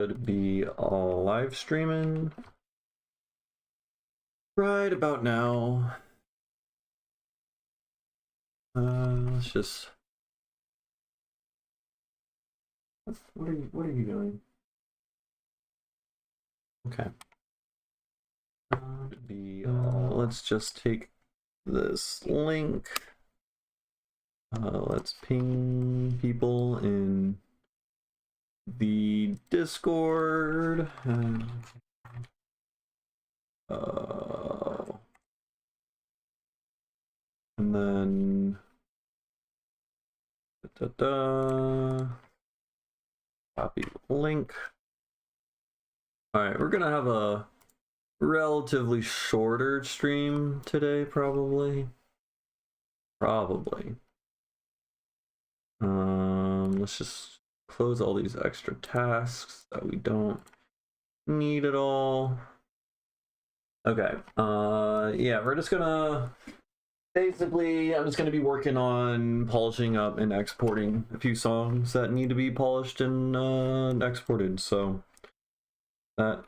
Should be live streaming right about now. Let's just. What are you doing? Okay. Let's just take this link. Let's ping people in the Discord. And then copy the link. All right, we're gonna have a relatively shorter stream today, probably. Let's just close all these extra tasks that we don't need at all. Okay, yeah, we're just gonna basically, I'm just gonna be working on polishing up and exporting a few songs that need to be polished and exported, so that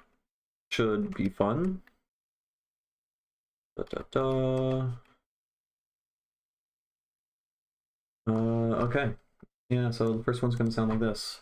should be fun. Okay. Yeah, so the first one's gonna sound like this.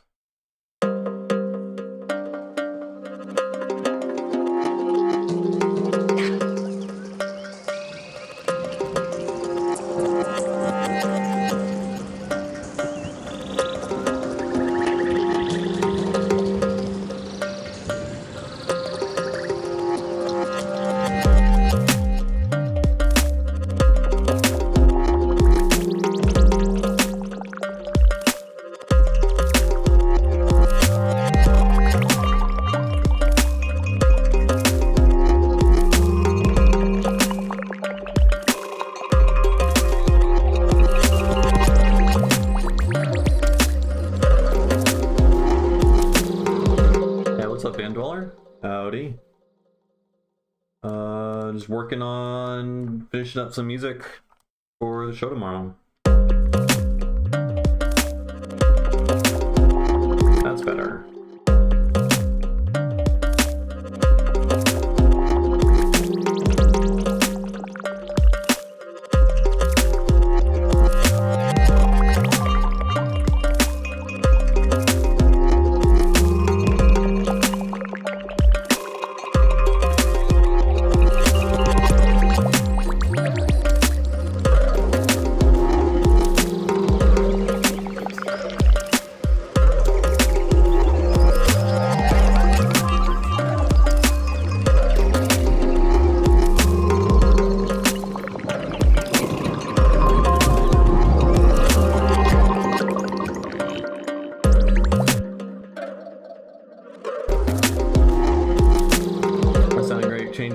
Just working on finishing up some music for the show tomorrow. That's better.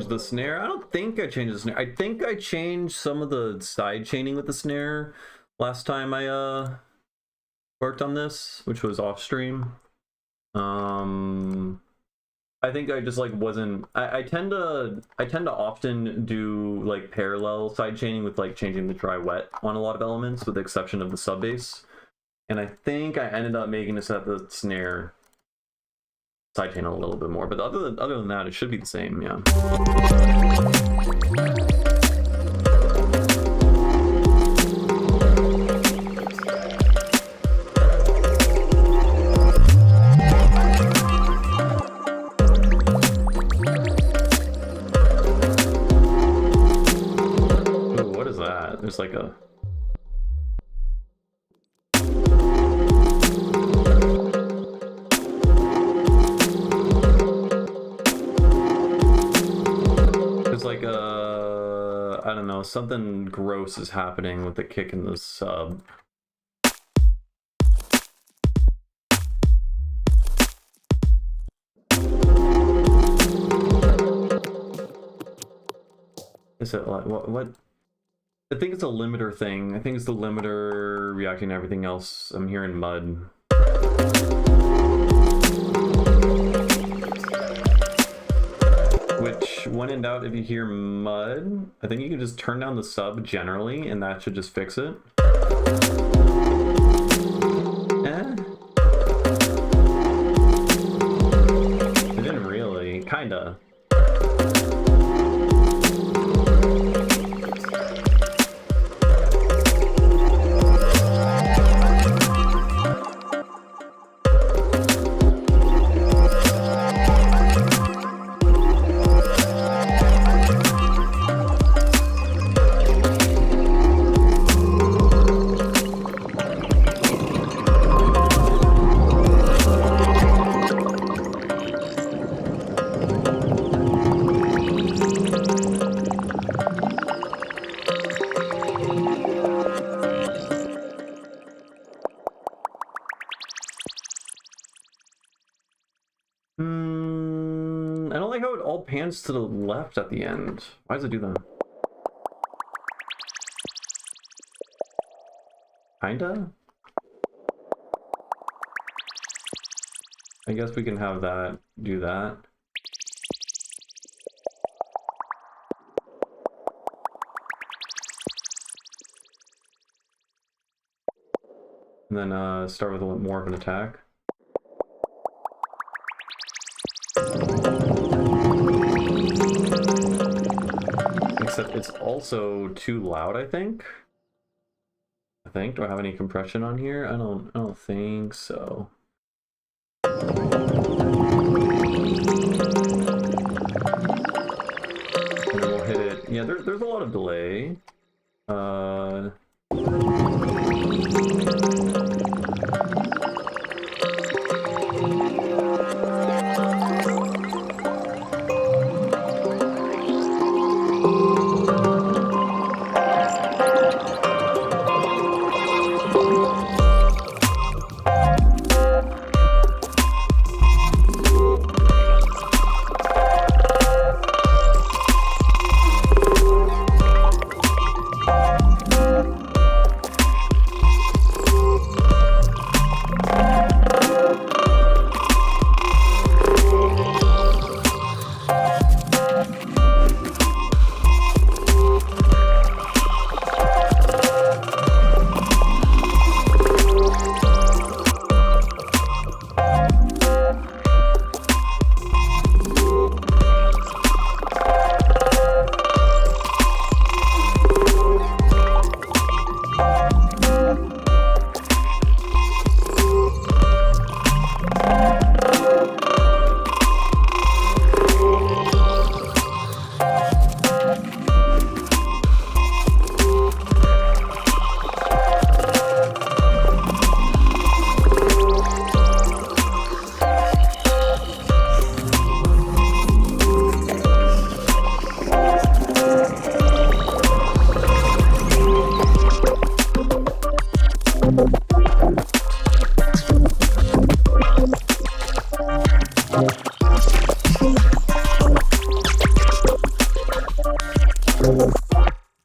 The snare. I don't think I changed the snare. I think I changed some of the side chaining with the snare last time I worked on this, which was off stream. I think I just like wasn't. I tend to often do like parallel side chaining with like changing the dry wet on a lot of elements, with the exception of the sub bass. And I think I ended up making this at the snare sidechain a little bit more, but other than that, it should be the same. Yeah. Ooh, what is that? There's like a. Like I don't know, something gross is happening with the kick and the sub. Is it like what? I think it's a limiter thing. I think it's the limiter reacting to everything else. I'm hearing mud. Which, when in doubt, if you hear mud, I think you can just turn down the sub generally, and that should just fix it. kinda. I don't like how it all pans to the left at the end. Why does it do that? Kinda? I guess we can have that do that. And then start with a little more of an attack. Except it's also too loud, I think. Do I have any compression on here? I don't think so. And then we'll hit it. Yeah, there's a lot of delay.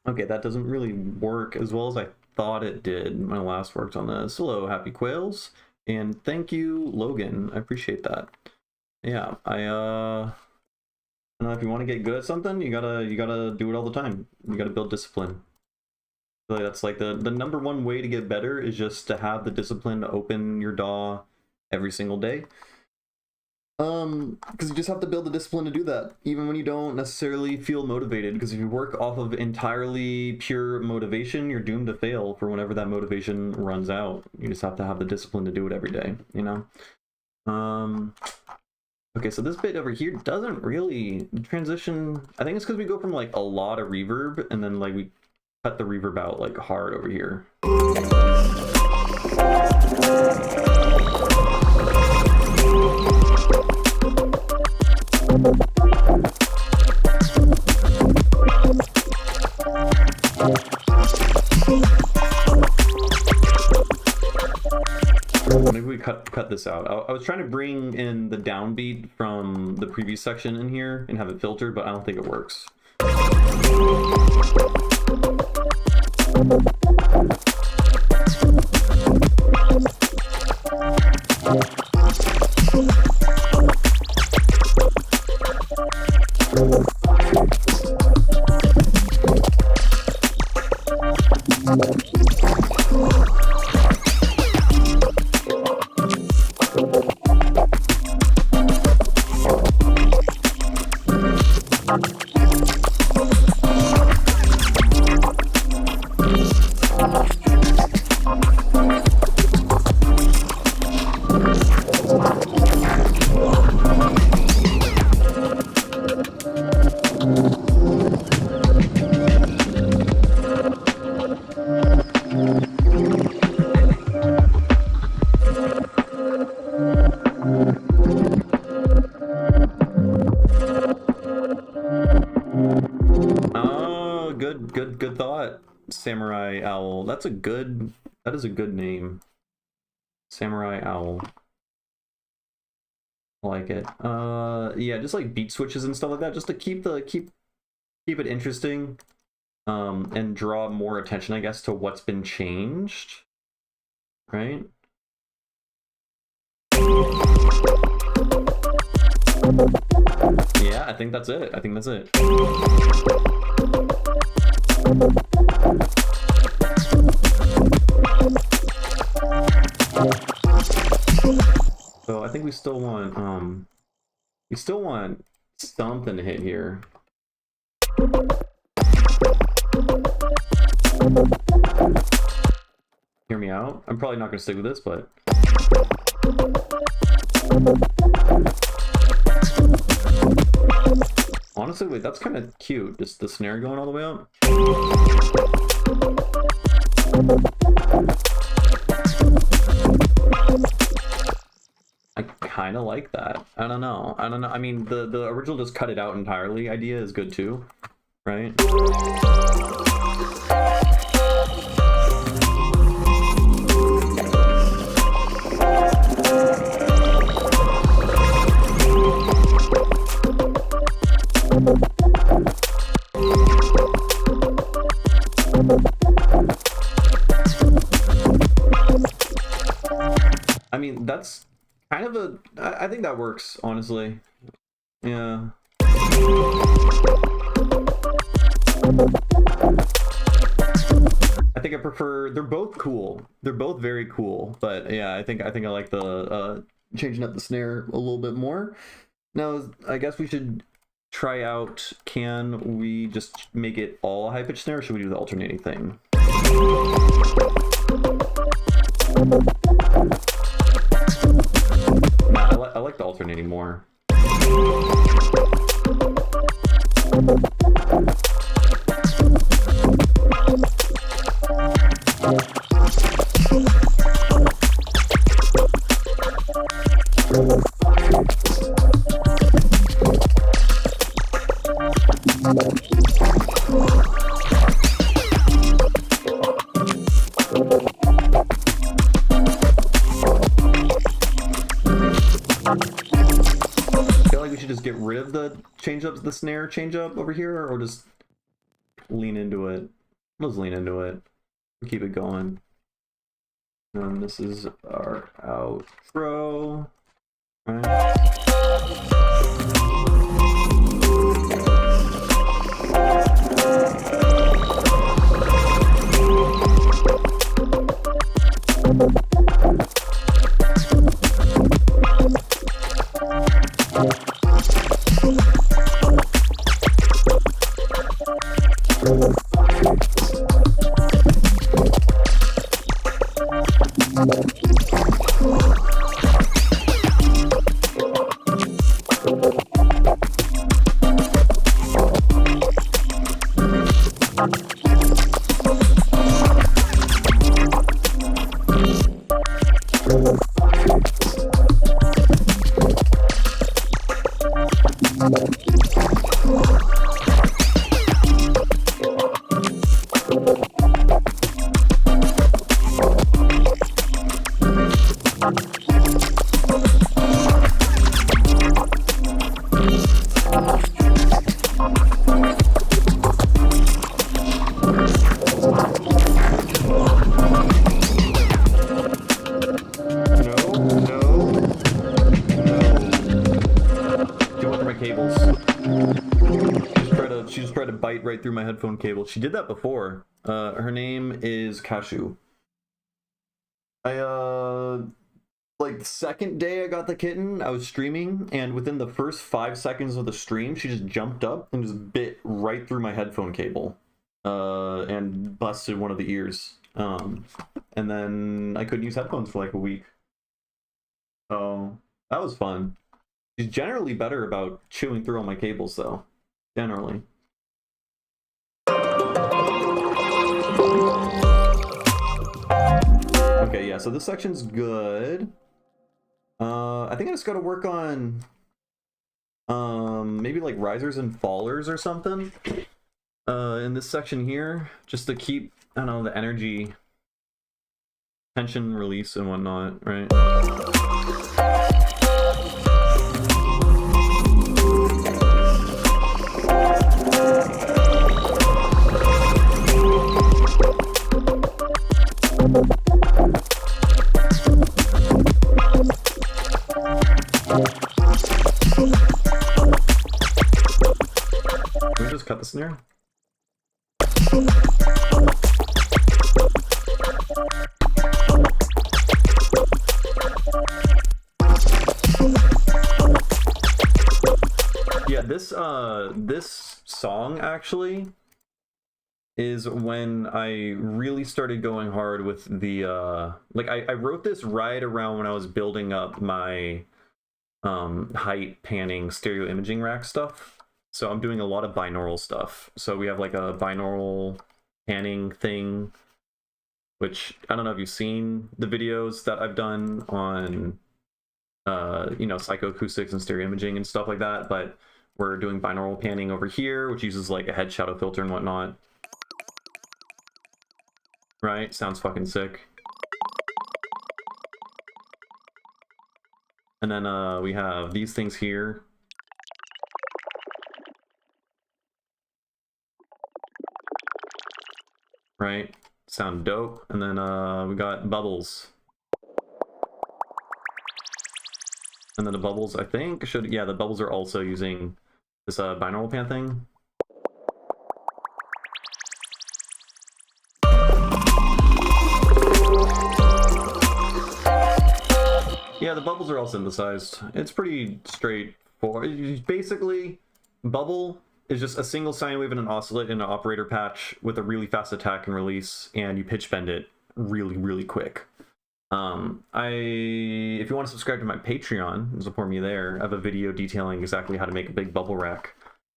Okay, that doesn't really work as well as I thought it did when I last worked on this. Hello, Happy Quails, and thank you, Logan. I appreciate that. Yeah, I don't know, if you want to get good at something, you gotta do it all the time. You gotta build discipline. I feel like that's like the number one way to get better is just to have the discipline to open your DAW every single day. Because you just have to build the discipline to do that, even when you don't necessarily feel motivated. Because if you work off of entirely pure motivation, you're doomed to fail for whenever that motivation runs out. You just have to have the discipline to do it every day, you know? Okay, so this bit over here doesn't really transition. I think it's because we go from like a lot of reverb and then like we cut the reverb out like hard over here. Maybe we cut this out. I was trying to bring in the downbeat from the previous section in here and have it filtered, but I don't think it works. Oh, good thought. Samurai Owl. That is a good name. Samurai Owl. I like it. Yeah, just like beat switches and stuff like that, just to keep it interesting. And draw more attention, I guess, to what's been changed. Right? Yeah, I think that's it. So I think we still want something to hit here. Hear me out. I'm probably not going to stick with this, but honestly, wait, that's kind of cute. Just the snare going all the way up. I kind of like that. I don't know. I mean, the original just cut it out entirely idea is good too, right? I mean, that's kind of I think that works, honestly. Yeah. I think I prefer, they're both cool. They're both very cool, but yeah, I think I like the changing up the snare a little bit more. Now, I guess we should try out, can we just make it all a high pitch snare, or should we do the alternating thing? Nah, I like the alternating more. Get rid of the the snare change up over here, or just lean into it? Let's lean into it. Keep it going. And this is our outro. Right. Right through my headphone cable. She did that before. Her name is Kashu. like the second day I got the kitten, I was streaming, and within the first 5 seconds of the stream, she just jumped up and just bit right through my headphone cable, and busted one of the ears. And then I couldn't use headphones for like a week. So that was fun. She's generally better about chewing through all my cables, though. Generally. Okay, yeah, so this section's good. I think I just gotta work on maybe like risers and fallers or something in this section here, just to keep, I don't know, the energy, tension release and whatnot, right? Can we just cut the snare? Yeah, this song actually is when I really started going hard with the like I wrote this right around when I was building up my height panning stereo imaging rack stuff. So I'm doing a lot of binaural stuff. So we have like a binaural panning thing, which I don't know if you've seen the videos that I've done on you know, psychoacoustics and stereo imaging and stuff like that, but we're doing binaural panning over here, which uses like a head shadow filter and whatnot. Right? Sounds fucking sick. And then we have these things here. Right? Sound dope. And then we got bubbles. And then the bubbles, I think, should... Yeah, the bubbles are also using this binaural pan thing. Yeah, the bubbles are all synthesized. It's pretty straightforward. Basically, bubble is just a single sine wave and an oscillate in an operator patch with a really fast attack and release, and you pitch bend it really, really quick. If you want to subscribe to my Patreon, support me there, I have a video detailing exactly how to make a big bubble rack.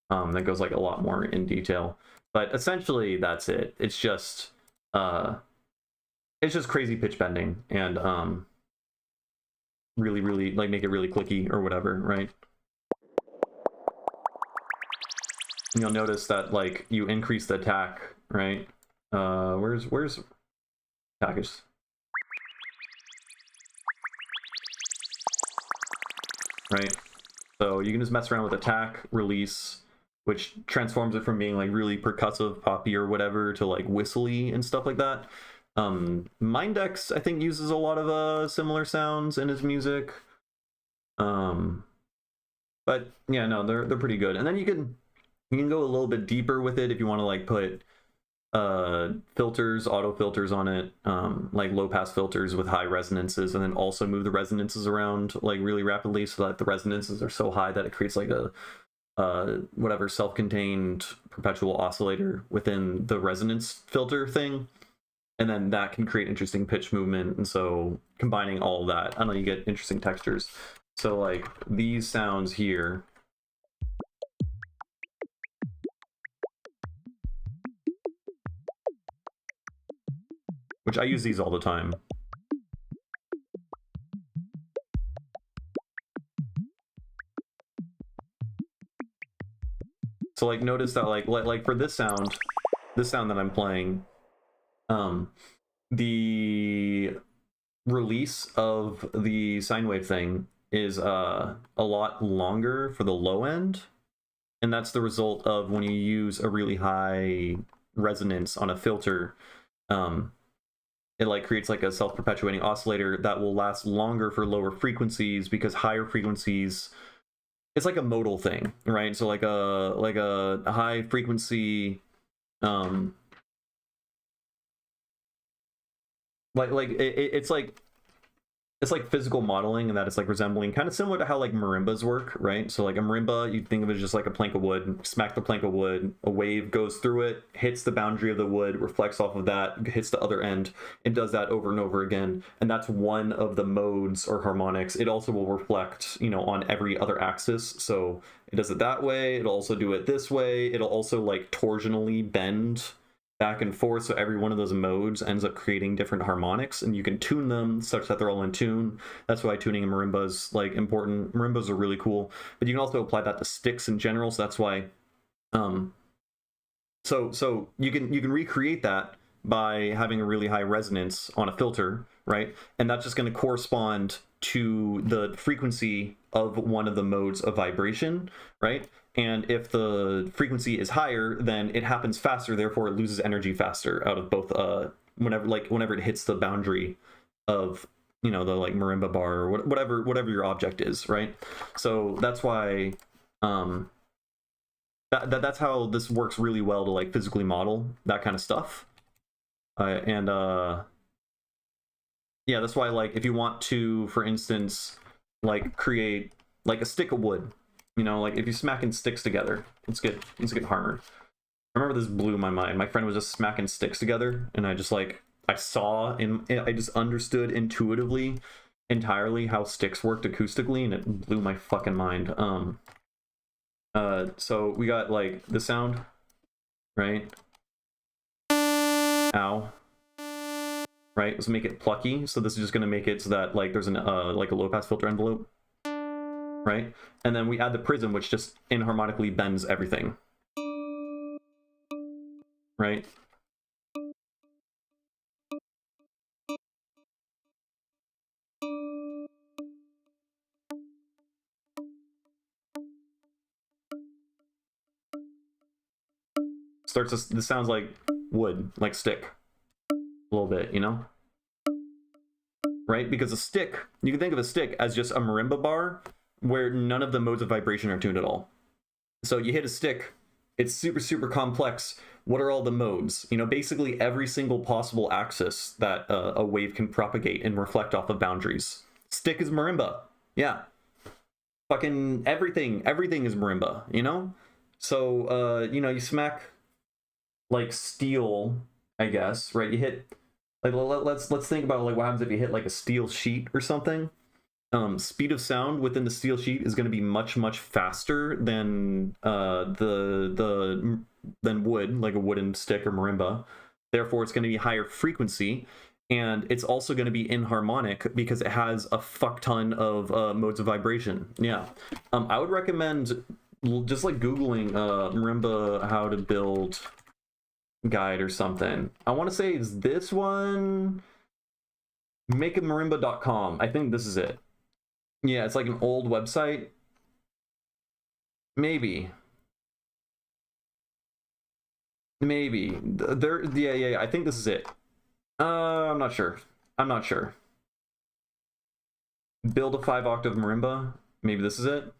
That goes like a lot more in detail. But essentially, that's it. It's just crazy pitch bending and really, really like make it really clicky or whatever, right? And you'll notice that like you increase the attack, right? Where's attack is? Right? So you can just mess around with attack, release, which transforms it from being like really percussive, poppy or whatever to like whistly and stuff like that. Mindex, I think, uses a lot of similar sounds in his music. But yeah, no, they're pretty good. And then you can go a little bit deeper with it if you want to like put filters, auto filters on it, like low pass filters with high resonances, and then also move the resonances around like really rapidly so that the resonances are so high that it creates like a whatever self-contained perpetual oscillator within the resonance filter thing. And then that can create interesting pitch movement. And so combining all of that, I don't know, you get interesting textures. So like these sounds here, which I use these all the time. So like notice that like for this sound that I'm playing, the release of the sine wave thing is a lot longer for the low end, and that's the result of when you use a really high resonance on a filter, it like creates like a self-perpetuating oscillator that will last longer for lower frequencies, because higher frequencies, it's like a modal thing, right? So like a high frequency it's it's like physical modeling, and that it's like resembling, kind of similar to how like marimbas work, right? So like a marimba, you think of it as just like a plank of wood, smack the plank of wood, a wave goes through it, hits the boundary of the wood, reflects off of that, hits the other end, and does that over and over again. And that's one of the modes or harmonics. It also will reflect, you know, on every other axis. So it does it that way, it'll also do it this way, it'll also like torsionally bend back and forth, so every one of those modes ends up creating different harmonics, and you can tune them such that they're all in tune. That's why tuning in marimba is like important. Marimbas are really cool, but you can also apply that to sticks in general, so that's why so you can recreate that by having a really high resonance on a filter, right? And that's just going to correspond to the frequency of one of the modes of vibration, right? And if the frequency is higher, then it happens faster, therefore it loses energy faster out of both whenever it hits the boundary of, you know, the like marimba bar or whatever your object is, right? So that's why that's how this works really well to like physically model that kind of stuff. Yeah, that's why, like, if you want to, for instance, like create like a stick of wood, you know, like if you smacking sticks together, it's get hammered. I remember this blew my mind. My friend was just smacking sticks together, and I just like I just understood intuitively entirely how sticks worked acoustically, and it blew my fucking mind. So we got like the sound, right? Ow. Right, let's make it plucky. So this is just going to make it so that like there's an like a low pass filter envelope, right? And then we add the prism, which just inharmonically bends everything, right? This sounds like wood, like stick, a little bit, you know? Right? Because a stick, you can think of a stick as just a marimba bar where none of the modes of vibration are tuned at all. So you hit a stick, it's super, super complex. What are all the modes? You know, basically every single possible axis that a wave can propagate and reflect off of boundaries. Stick is marimba. Yeah. Fucking everything is marimba, you know? So, you know, you smack like steel, I guess, right? You hit, like, let's think about like what happens if you hit like a steel sheet or something. Speed of sound within the steel sheet is going to be much faster than than wood, like a wooden stick or marimba. Therefore, it's going to be higher frequency, and it's also going to be inharmonic because it has a fuck ton of modes of vibration. Yeah, I would recommend just like Googling marimba how to build guide or something. I want to say it's this one, makeamarimba.com. I think this is it. Yeah, it's like an old website. Maybe there. Yeah, I think this is it. I'm not sure. Build a 5-octave marimba. Maybe this is it.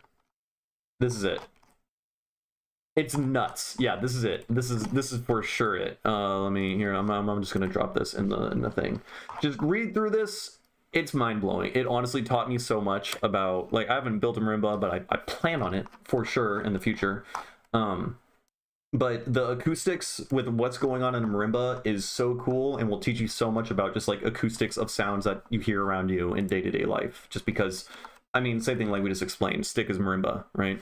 It's nuts. Yeah, this is it. This is for sure it. Let me here. I'm just gonna drop this in the thing. Just read through this. It's mind-blowing. It honestly taught me so much about, like, I haven't built a marimba, but I plan on it for sure in the future. But the acoustics with what's going on in a marimba is so cool, and will teach you so much about just like acoustics of sounds that you hear around you in day-to-day life. Just because, I mean, same thing like we just explained. Stick is marimba, right?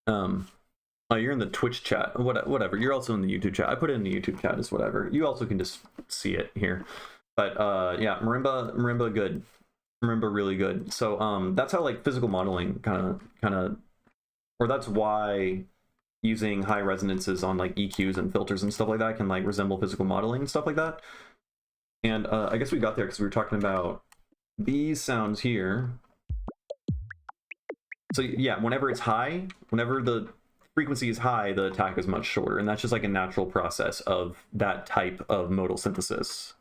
Oh, you're in the Twitch chat. Whatever. You're also in the YouTube chat. I put it in the YouTube chat as whatever. You also can just see it here. But yeah, marimba good. Marimba really good. So that's how like physical modeling kind of, or that's why using high resonances on like EQs and filters and stuff like that can like resemble physical modeling and stuff like that. And I guess we got there because we were talking about these sounds here. So yeah, whenever it's high, whenever the frequency is high, the attack is much shorter, and that's just like a natural process of that type of modal synthesis.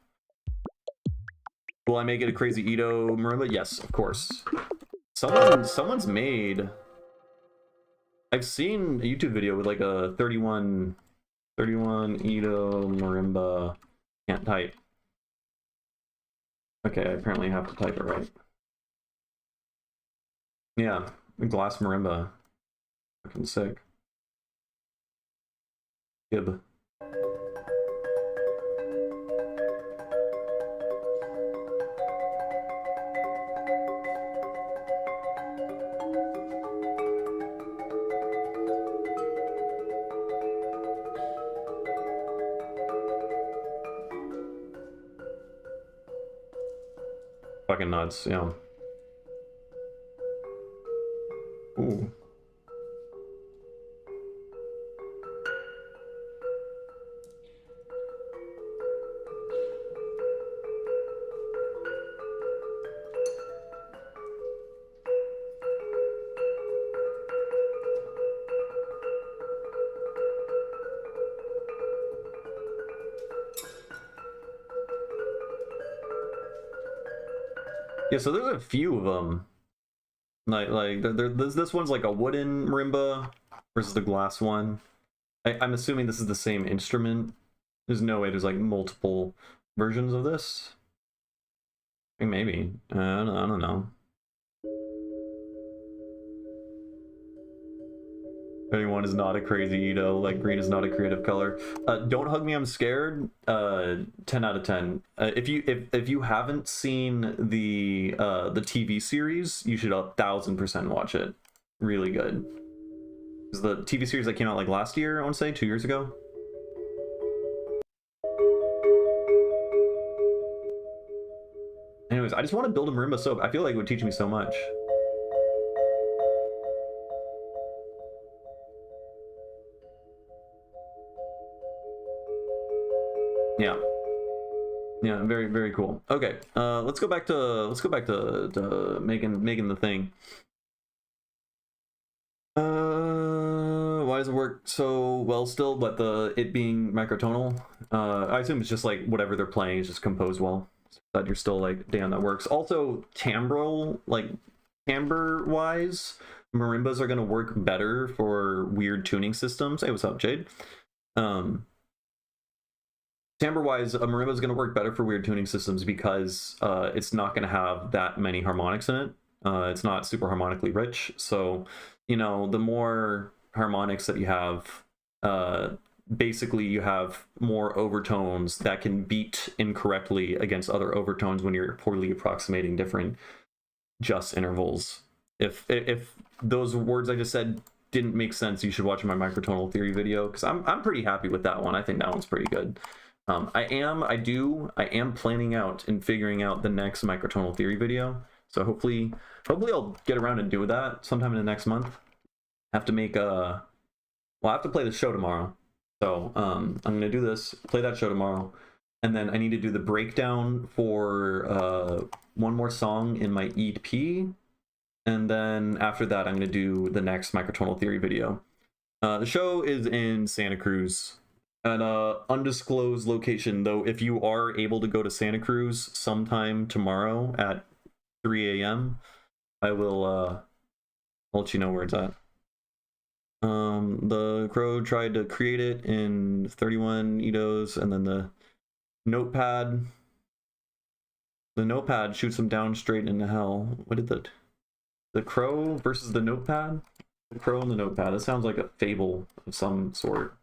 Will I make it a crazy Ito marimba? Yes, of course. Someone's made. I've seen a YouTube video with like a 31 Ito marimba. Can't type. Okay, I apparently have to type it right. Yeah, glass marimba. Fucking sick. Gib. Fucking nuts, yeah. Ooh. Yeah, so there's a few of them. Like this one's like a wooden marimba versus the glass one. I'm assuming this is the same instrument. There's no way there's like multiple versions of this. I mean, maybe. I don't know. Anyone is not a crazy Ito. Like, green is not a creative color. Don't Hug Me, I'm Scared. 10 out of 10. If you haven't seen the TV series, you should 1000% watch it. Really good. It's the TV series that came out like last year, I want to say, 2 years ago. Anyways, I just want to build a marimba soap. I feel like it would teach me so much. Yeah. Yeah, very, very cool. Okay, let's go back to making the thing. Why does it work so well still, but it being microtonal? I assume it's just like whatever they're playing is just composed well. So that you're still like, damn, that works. Also, timbre wise, marimbas are gonna work better for weird tuning systems. Hey, what's up, Jade? Timbre-wise, a marimba is going to work better for weird tuning systems because it's not going to have that many harmonics in it. It's not super harmonically rich. So, you know, the more harmonics that you have, basically you have more overtones that can beat incorrectly against other overtones when you're poorly approximating different just intervals. If those words I just said didn't make sense, you should watch my microtonal theory video, because I'm pretty happy with that one. I think that one's pretty good. I am planning out and figuring out the next microtonal theory video. So hopefully I'll get around and do that sometime in the next month. I have to make I have to play the show tomorrow. So I'm gonna do this, play that show tomorrow, and then I need to do the breakdown for one more song in my EP, and then after that I'm gonna do the next microtonal theory video. The show is in Santa Cruz, at an undisclosed location, though. If you are able to go to Santa Cruz sometime tomorrow at 3 a.m., I will I'll let you know where it's at. The Crow tried to create it in 31 Itos, and then the notepad shoots him down straight into hell. What did the Crow versus the notepad? The Crow and the notepad. That sounds like a fable of some sort.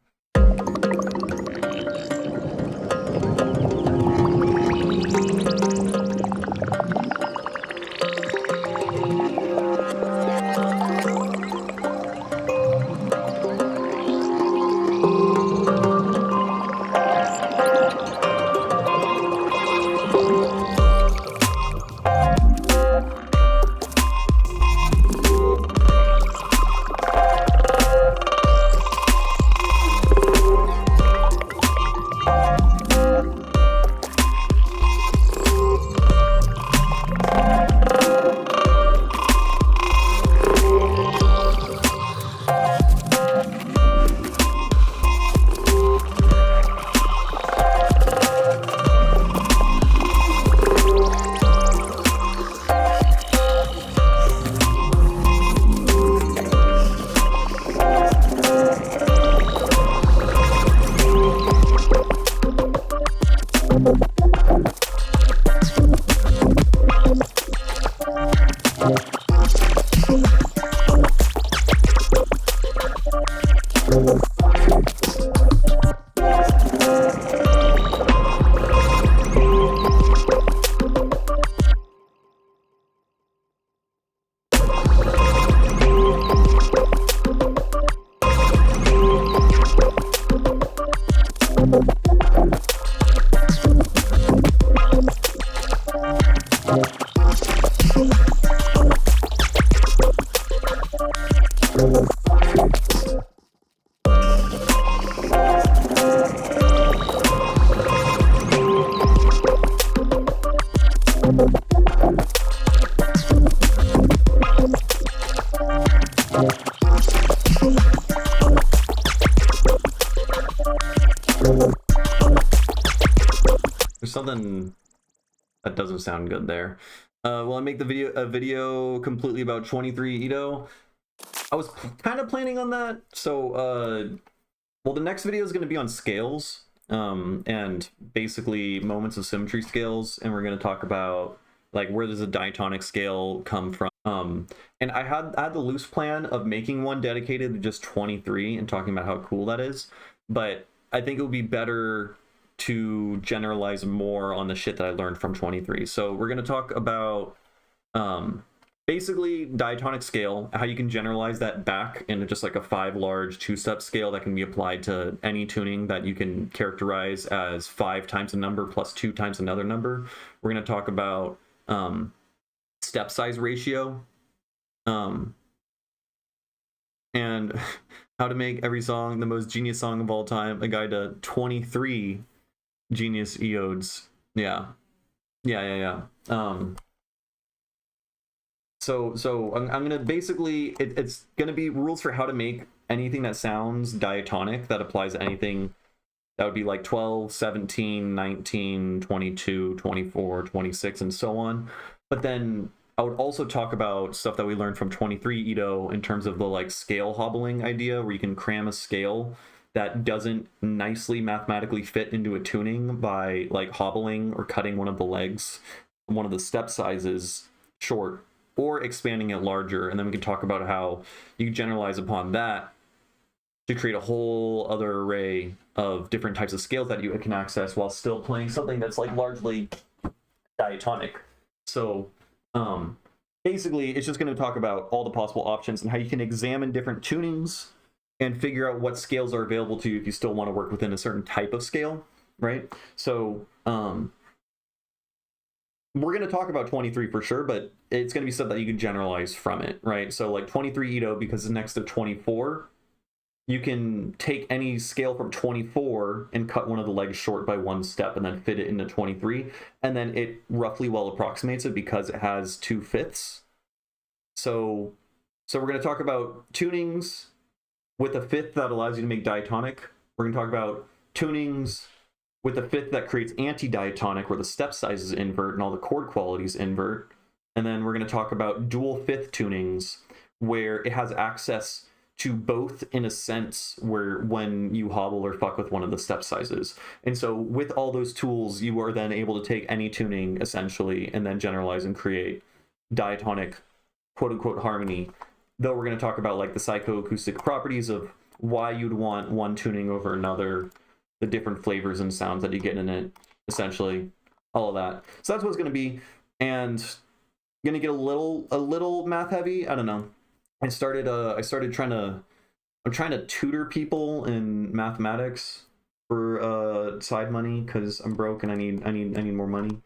There's something that doesn't sound good there. Will I make the video completely about 23 Ito? I was kind of planning on that. So, well, the next video is going to be on scales, and basically moments of symmetry scales, and we're going to talk about like where does a diatonic scale come from. And I had the loose plan of making one dedicated to just 23 and talking about how cool that is, but I think it would be better to generalize more on the shit that I learned from 23. So we're going to talk about basically diatonic scale, how you can generalize that back into just like a 5 large 2-step scale that can be applied to any tuning that you can characterize as 5 times a number plus 2 times another number. We're going to talk about step size ratio, and how to make every song the most genius song of all time, a guide to 23 genius eodes. Yeah. So I'm gonna basically, it's gonna be rules for how to make anything that sounds diatonic that applies to anything that would be like 12, 17, 19, 22, 24, 26, and so on. But then I would also talk about stuff that we learned from 23 Ito in terms of the like scale hobbling idea, where you can cram a scale that doesn't nicely mathematically fit into a tuning by like hobbling or cutting one of the legs, one of the step sizes short, or expanding it larger. And then we can talk about how you can generalize upon that to create a whole other array of different types of scales that you can access while still playing something that's like largely diatonic. So basically it's just going to talk about all the possible options and how you can examine different tunings and figure out what scales are available to you if you still want to work within a certain type of scale, right? So we're going to talk about 23 for sure, but it's going to be stuff that you can generalize from it, right? So like 23 Ito, because it's next to 24, you can take any scale from 24 and cut one of the legs short by 1 step and then fit it into 23, and then it roughly well approximates it because it has 2/5. So we're going to talk about tunings with a 5th that allows you to make diatonic. We're going to talk about tunings with a 5th that creates anti-diatonic, where the step sizes invert and all the chord qualities invert. And then we're going to talk about dual 5th tunings, where it has access to both in a sense, where when you hobble or fuck with one of the step sizes. And so with all those tools, you are then able to take any tuning essentially and then generalize and create diatonic quote unquote harmony. Though we're going to talk about like the psychoacoustic properties of why you'd want one tuning over another, the different flavors and sounds that you get in it, essentially, all of that. So that's what it's going to be. And going to get a little math heavy. I don't know. I'm trying to tutor people in mathematics for side money because I'm broke and I need more money.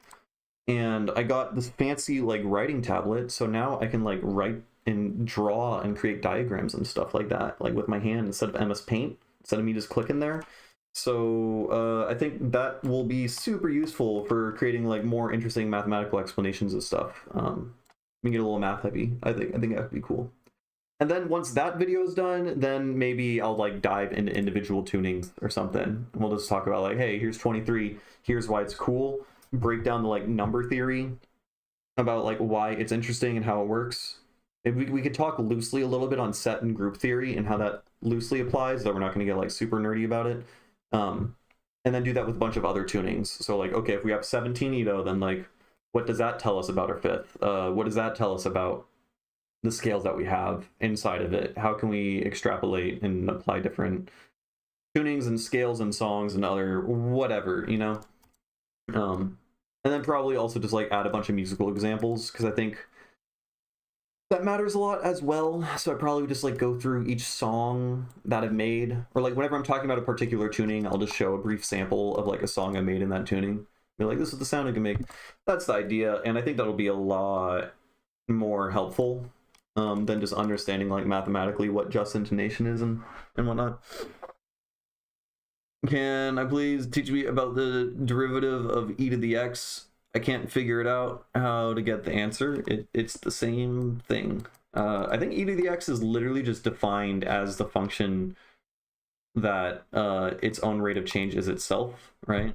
And I got this fancy like writing tablet, so now I can like write and draw and create diagrams and stuff like that, like with my hand instead of MS Paint, instead of me just clicking there. So I think that will be super useful for creating like more interesting mathematical explanations of stuff. We get a little math heavy. I think that would be cool. And then once that video is done, then maybe I'll like dive into individual tunings or something. We'll just talk about like, hey, here's 23, here's why it's cool. Break down the like number theory about like why it's interesting and how it works. We could talk loosely a little bit on set and group theory and how that loosely applies, though we're not going to get like super nerdy about it. And then do that with a bunch of other tunings. So like, okay, if we have 17 Ito, then like, what does that tell us about our 5th? What does that tell us about the scales that we have inside of it. How can we extrapolate and apply different tunings and scales and songs and other whatever, you know? And then probably also just like add a bunch of musical examples, because I think that matters a lot as well. So I probably would just like go through each song that I've made, or like whenever I'm talking about a particular tuning, I'll just show a brief sample of like a song I made in that tuning. Be like, this is the sound I can make. That's the idea, and I think that'll be a lot more helpful than just understanding like mathematically what just intonation is and whatnot. Can I please teach me about the derivative of e to the x? I can't figure it out how to get the answer. It's the same thing. I think e to the x is literally just defined as the function that its own rate of change is itself, right?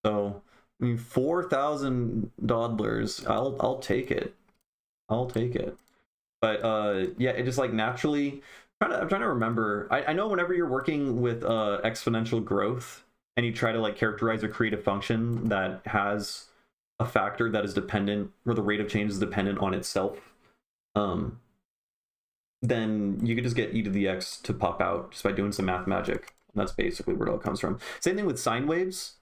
So, I mean, 4,000 dawdlers, I'll take it. I'll take it. But yeah, it just like naturally, I'm trying to remember. I know whenever you're working with exponential growth and you try to like characterize or create a function that has a factor that is dependent, or the rate of change is dependent on itself, then you could just get e to the x to pop out just by doing some math magic. And that's basically where it all comes from. Same thing with sine waves,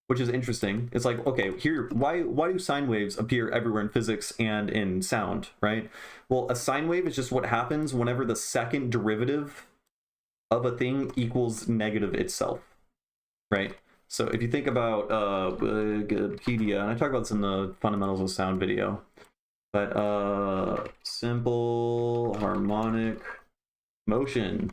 which is interesting. It's like, okay, here, why do sine waves appear everywhere in physics and in sound, right? Well, a sine wave is just what happens whenever the second derivative of a thing equals negative itself, right? So if you think about Wikipedia, and I talk about this in the fundamentals of sound video, but simple harmonic motion,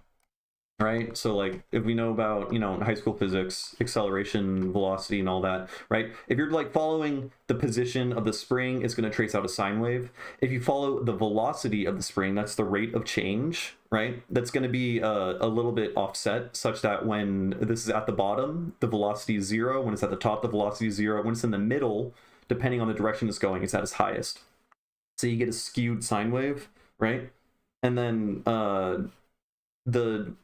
right? So like if we know about, you know, high school physics, acceleration, velocity, and all that, right? If you're like following the position of the spring, it's going to trace out a sine wave. If you follow the velocity of the spring, that's the rate of change, right? That's going to be a little bit offset, such that when this is at the bottom, the velocity is 0. When it's at the top, the velocity is 0. When it's in the middle, depending on the direction it's going, it's at its highest. So you get a skewed sine wave, right? And then the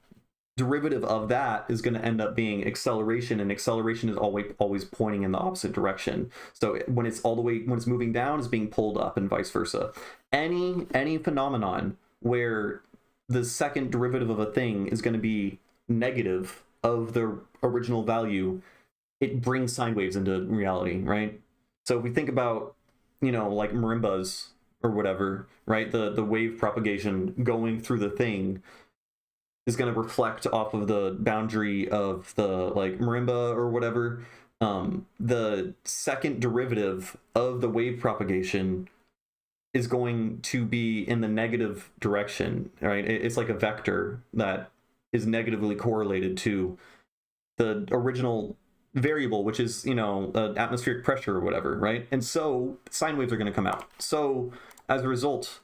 derivative of that is going to end up being acceleration, and acceleration is always pointing in the opposite direction. So when it's moving down, it's being pulled up, and vice versa. Any phenomenon where the second derivative of a thing is going to be negative of the original value, it brings sine waves into reality, right? So if we think about, you know, like marimbas or whatever, right? The wave propagation going through the thing is going to reflect off of the boundary of the like marimba or whatever. The second derivative of the wave propagation is going to be in the negative direction, right? It's like a vector that is negatively correlated to the original variable, which is, you know, atmospheric pressure or whatever, right? And so sine waves are going to come out. So as a result,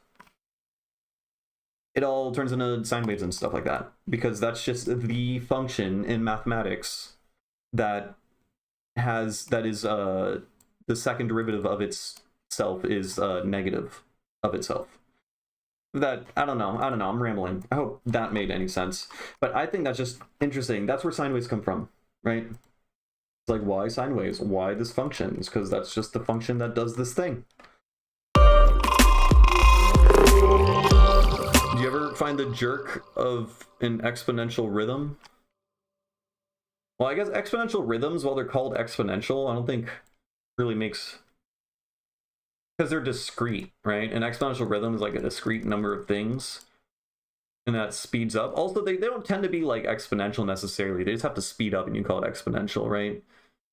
it all turns into sine waves and stuff like that, because that's just the function in mathematics that is the second derivative of itself is negative of itself. That I don't know, I'm rambling. I hope that made any sense, but I think that's just interesting. That's where sine waves come from, right? It's like, why sine waves? Why this function? It's because that's just the function that does this thing. Do you ever find the jerk of an exponential rhythm? Well, I guess exponential rhythms, while they're called exponential, I don't think really makes... Because they're discrete, right? An exponential rhythm is like a discrete number of things, and that speeds up. Also, they don't tend to be like exponential necessarily. They just have to speed up, and you call it exponential, right?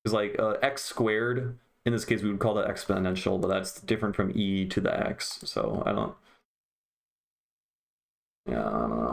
Because like x squared, in this case, we would call that exponential, but that's different from e to the x. So I don't... Yeah, I don't know.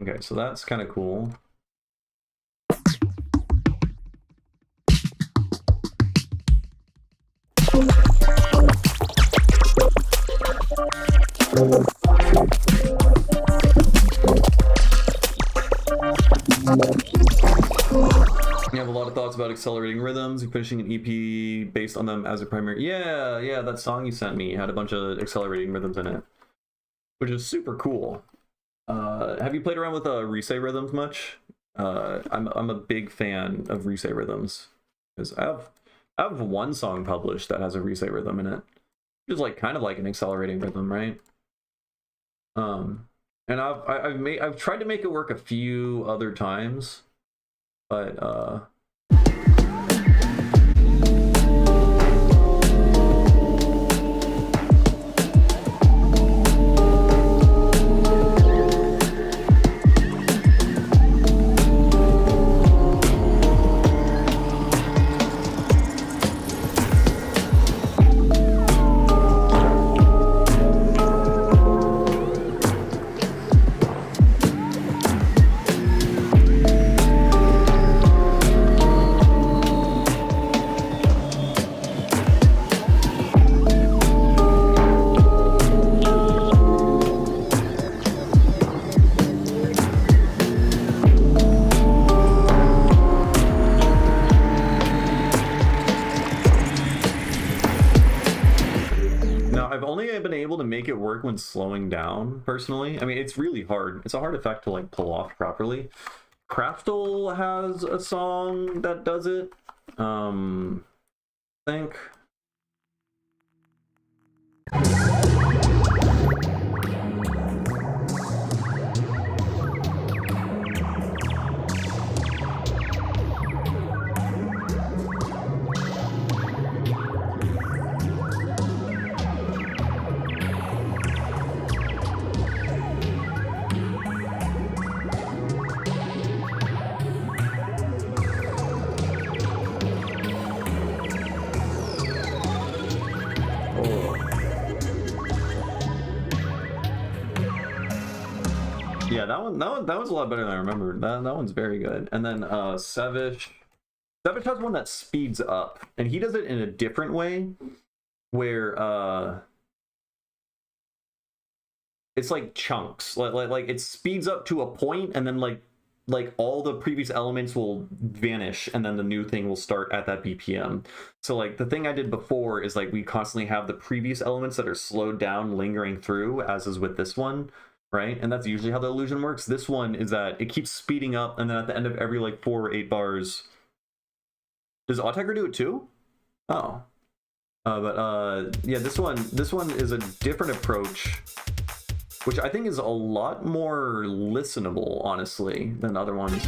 Okay, so that's kind of cool. You have a lot of thoughts about accelerating rhythms and finishing an EP based on them as a primary. Yeah, that song you sent me had a bunch of accelerating rhythms in it, which is super cool. Have you played around with Risei rhythms much? I'm a big fan of Risei rhythms because I have one song published that has a Risei rhythm in it, which is like kind of like an accelerating rhythm, right? And I've tried to make it work a few other times, but make it work when slowing down personally. I mean, it's really hard. It's a hard effect to like pull off properly. Craftal has a song that does it. I think. Yeah, that was a lot better than I remembered. That one's very good. And then Sevish has one that speeds up, and he does it in a different way, where it's like chunks. Like it speeds up to a point, and then like all the previous elements will vanish, and then the new thing will start at that BPM. So like the thing I did before is like we constantly have the previous elements that are slowed down lingering through, as is with this one. Right, and that's usually how the illusion works. This one is that it keeps speeding up, and then at the end of every like 4 or 8 bars, does Autechre do it too? Oh, yeah, this one is a different approach, which I think is a lot more listenable, honestly, than other ones.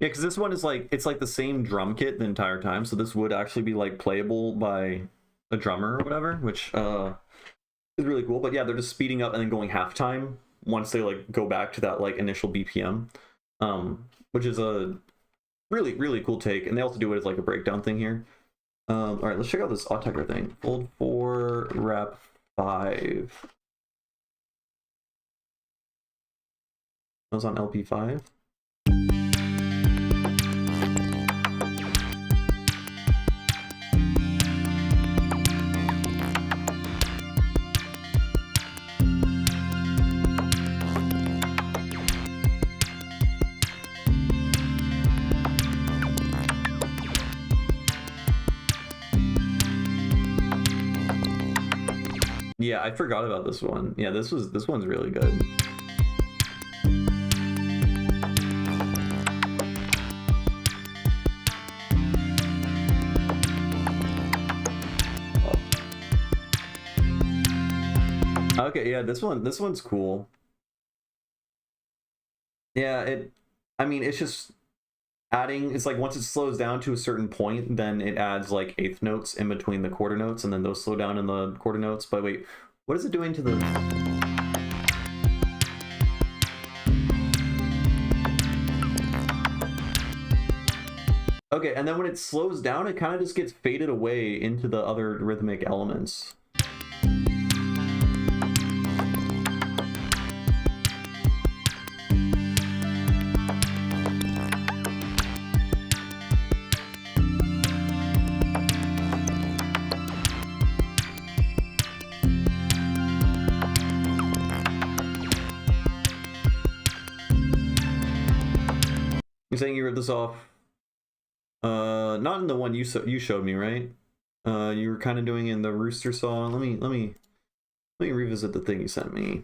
Yeah, because this one is like, it's like the same drum kit the entire time, so this would actually be like playable by a drummer or whatever, which is really cool. But yeah, they're just speeding up and then going halftime once they like go back to that like initial BPM, which is a really, really cool take. And they also do it as like a breakdown thing here. All right, let's check out this Autechre thing. Fold 4, rap 5. That was on LP5. Yeah, I forgot about this one. Yeah, this one's really good. Okay, yeah, this one's cool. Yeah, I mean, it's just adding, it's like once it slows down to a certain point, then it adds like eighth notes in between the quarter notes, and then those slow down in the quarter notes. But wait, what is it doing to the... Okay, and then when it slows down, it kind of just gets faded away into the other rhythmic elements. You're saying you read this off? Not in the one you showed me, right? You were kind of doing it in the Rooster song. Let me revisit the thing you sent me.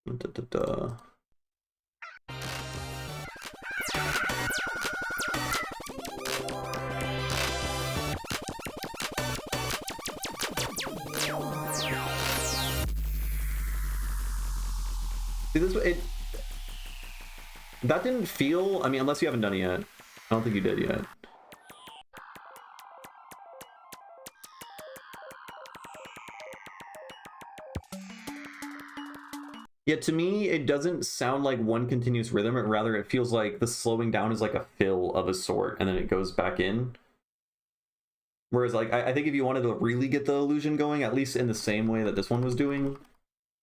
Da, da, da. See, this that didn't feel, I mean, unless you haven't done it yet. I don't think you did yet. Yeah, to me, it doesn't sound like one continuous rhythm. Rather, it feels like the slowing down is like a fill of a sort, and then it goes back in. Whereas, like, I think if you wanted to really get the illusion going, at least in the same way that this one was doing,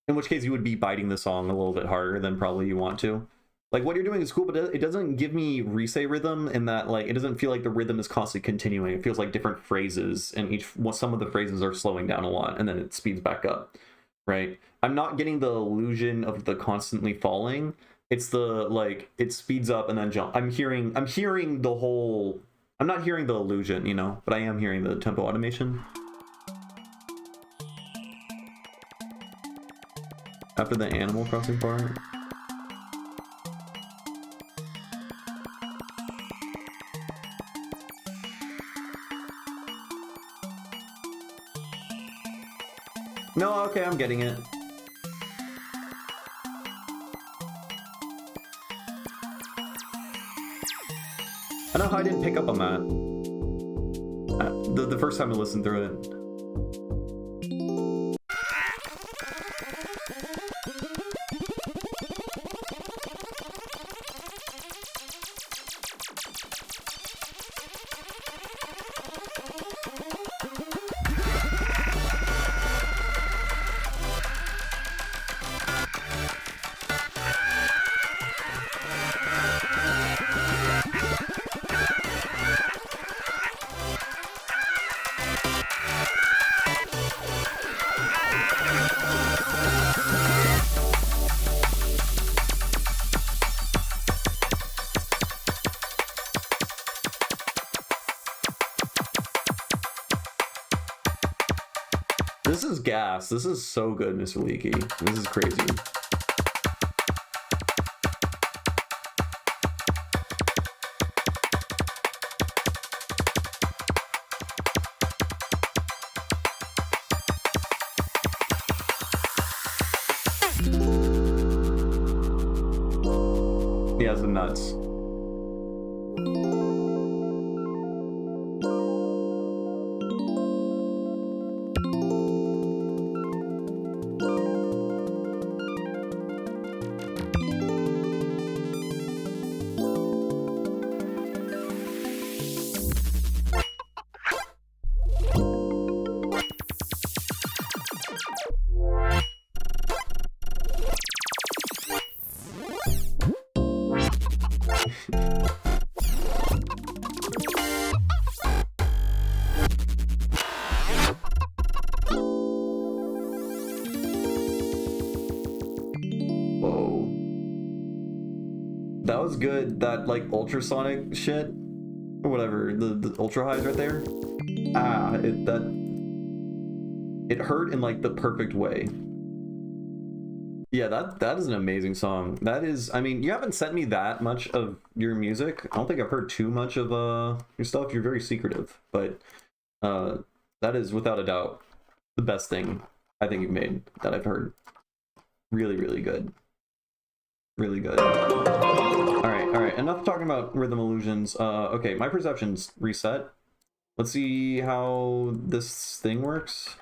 in which case you would be biting the song a little bit harder than probably you want to. Like, what you're doing is cool, but it doesn't give me Rise rhythm in that, like, it doesn't feel like the rhythm is constantly continuing. It feels like different phrases, and some of the phrases are slowing down a lot, and then it speeds back up, right? I'm not getting the illusion of the constantly falling. It's the, like, it speeds up and then jump. I'm hearing the whole... I'm not hearing the illusion, you know, but I am hearing the tempo automation. After the Animal Crossing part. No, okay, I'm getting it. I know how I didn't pick up on that. The first time I listened through it. This is gas. This is so good, Mr. Leaky. This is crazy. Yeah, it's nuts. Whoa. That was good. That, like, ultrasonic shit, or whatever, the ultra highs right there. it hurt in like the perfect way. Yeah, that is an amazing song. That is, I mean, you haven't sent me that much of your music. I don't think I've heard too much of your stuff. You're very secretive, but that is without a doubt the best thing I think you've made that I've heard. Really, really good. Really good. All right. Enough talking about rhythm illusions. Okay, my perception's reset. Let's see how this thing works.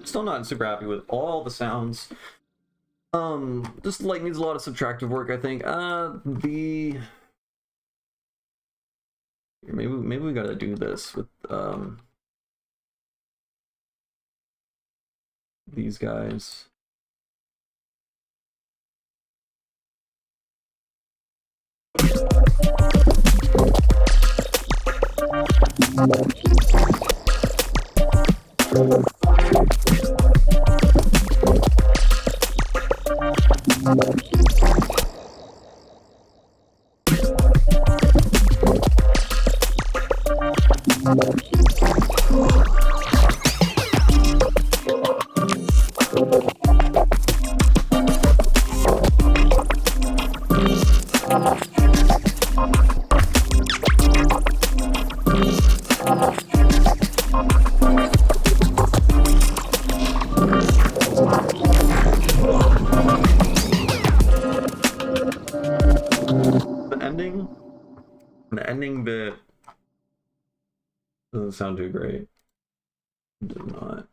Still not super happy with all the sounds. This like needs a lot of subtractive work, I think. Maybe we gotta do this with these guys. The ending bit doesn't sound too great. It does not.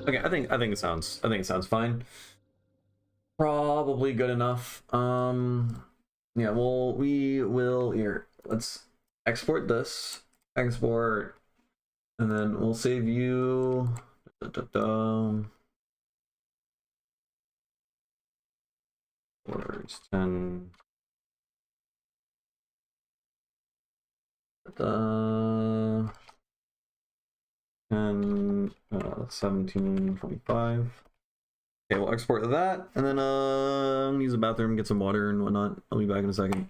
Okay, I think it sounds fine. Probably good enough. Yeah, well, we will here. Let's export this, export, and then we'll save you. Words 10. 10, 17, 25. Okay, we'll export that, and then use the bathroom, get some water and whatnot. I'll be back in a second.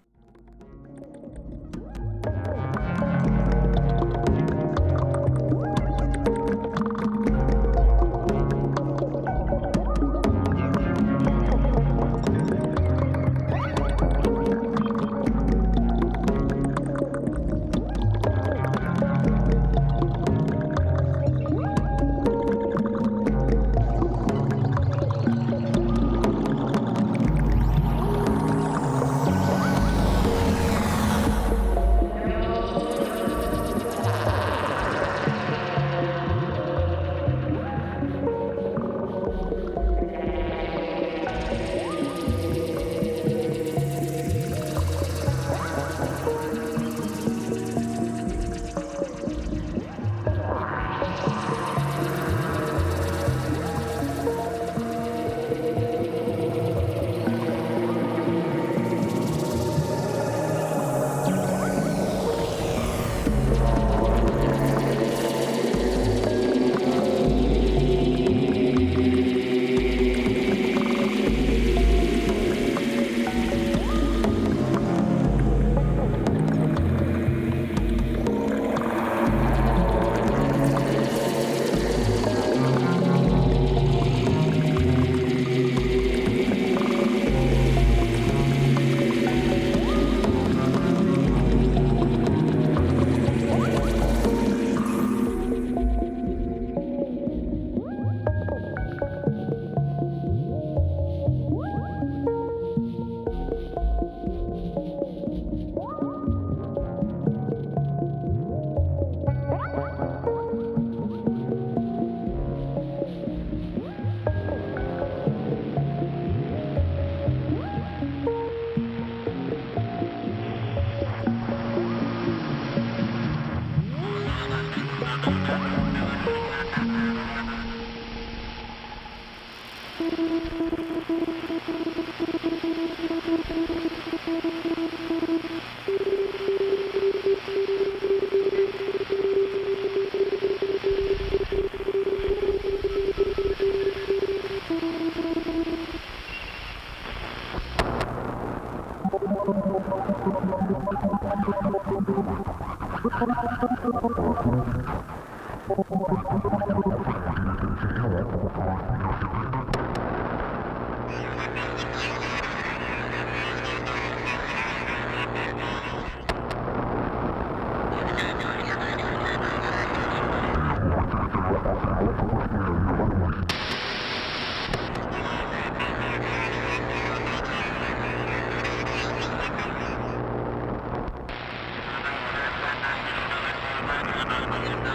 All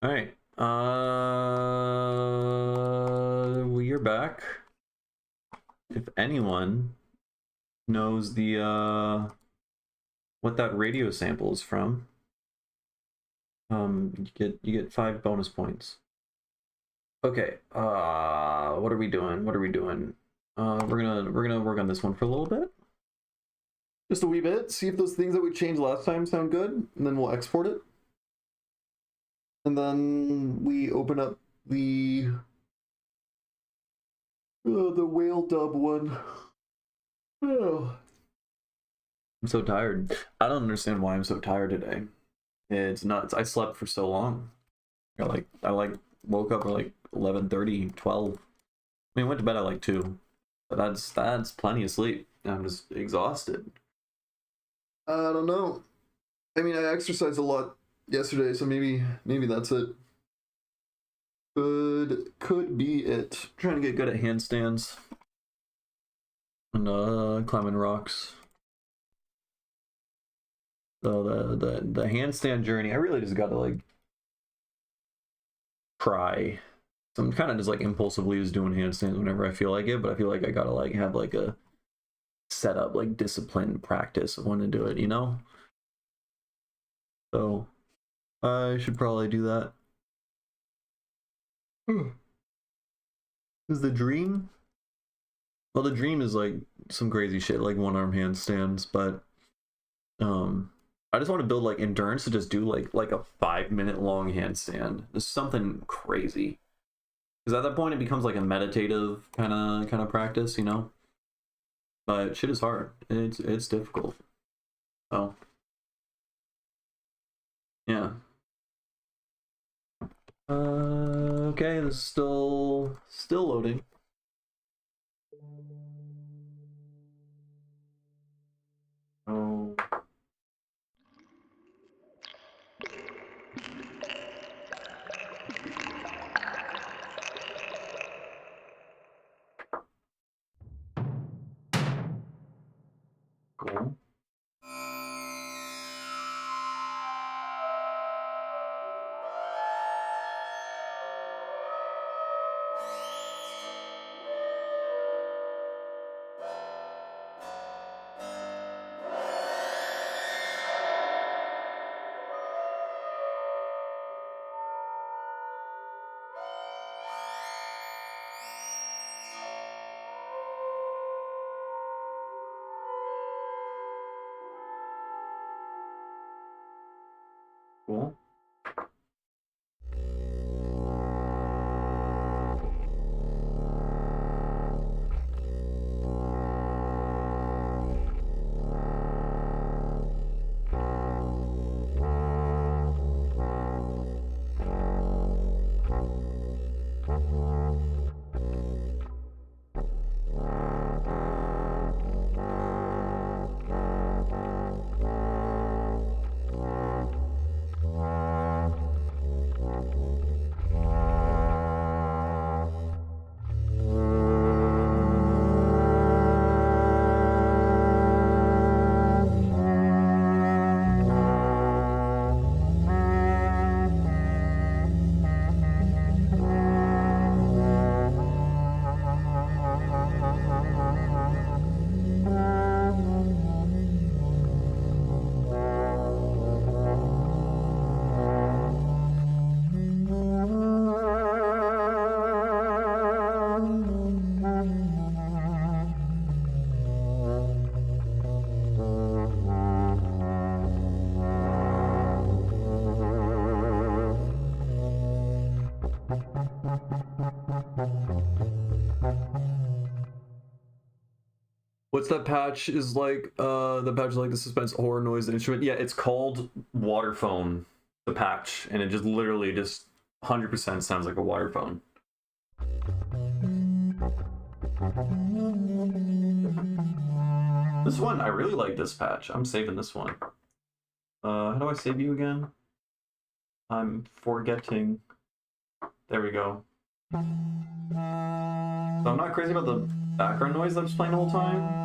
right. We're back. If anyone knows the what that radio sample is from, you get 5 bonus points. Okay. What are we doing? What are we doing? We're gonna work on this one for a little bit. Just a wee bit. See if those things that we changed last time sound good, and then we'll export it. And then we open up the whale dub one. Oh. I'm so tired. I don't understand why I'm so tired today. It's nuts. I slept for so long. I woke up at like 11:30, 12. I mean, I went to bed at like 2. But that's plenty of sleep. I'm just exhausted. I don't know. I mean, I exercised a lot yesterday, so maybe that's it. Could be it. I'm trying to get good at handstands and climbing rocks. So the handstand journey, I really just gotta like try. So I'm kind of just like impulsively just doing handstands whenever I feel like it, but I feel like I gotta like have like a set up like disciplined practice of when to do it, you know? So I should probably do that. Is the dream? Well, the dream is like some crazy shit, like 1-arm handstands, but I just want to build like endurance to just do like a 5-minute long handstand. Just something crazy. Because at that point it becomes like a meditative kind of practice, you know? But shit is hard. It's difficult. So yeah. Okay, this is still loading. Oh. Cool. Cool. What's that patch is like? The patch is like the suspense horror noise instrument. Yeah, it's called Waterphone, the patch, and it just literally just 100% sounds like a waterphone. This one, I really like this patch. I'm saving this one. How do I save you again? I'm forgetting. There we go. So I'm not crazy about the background noise that's playing the whole time.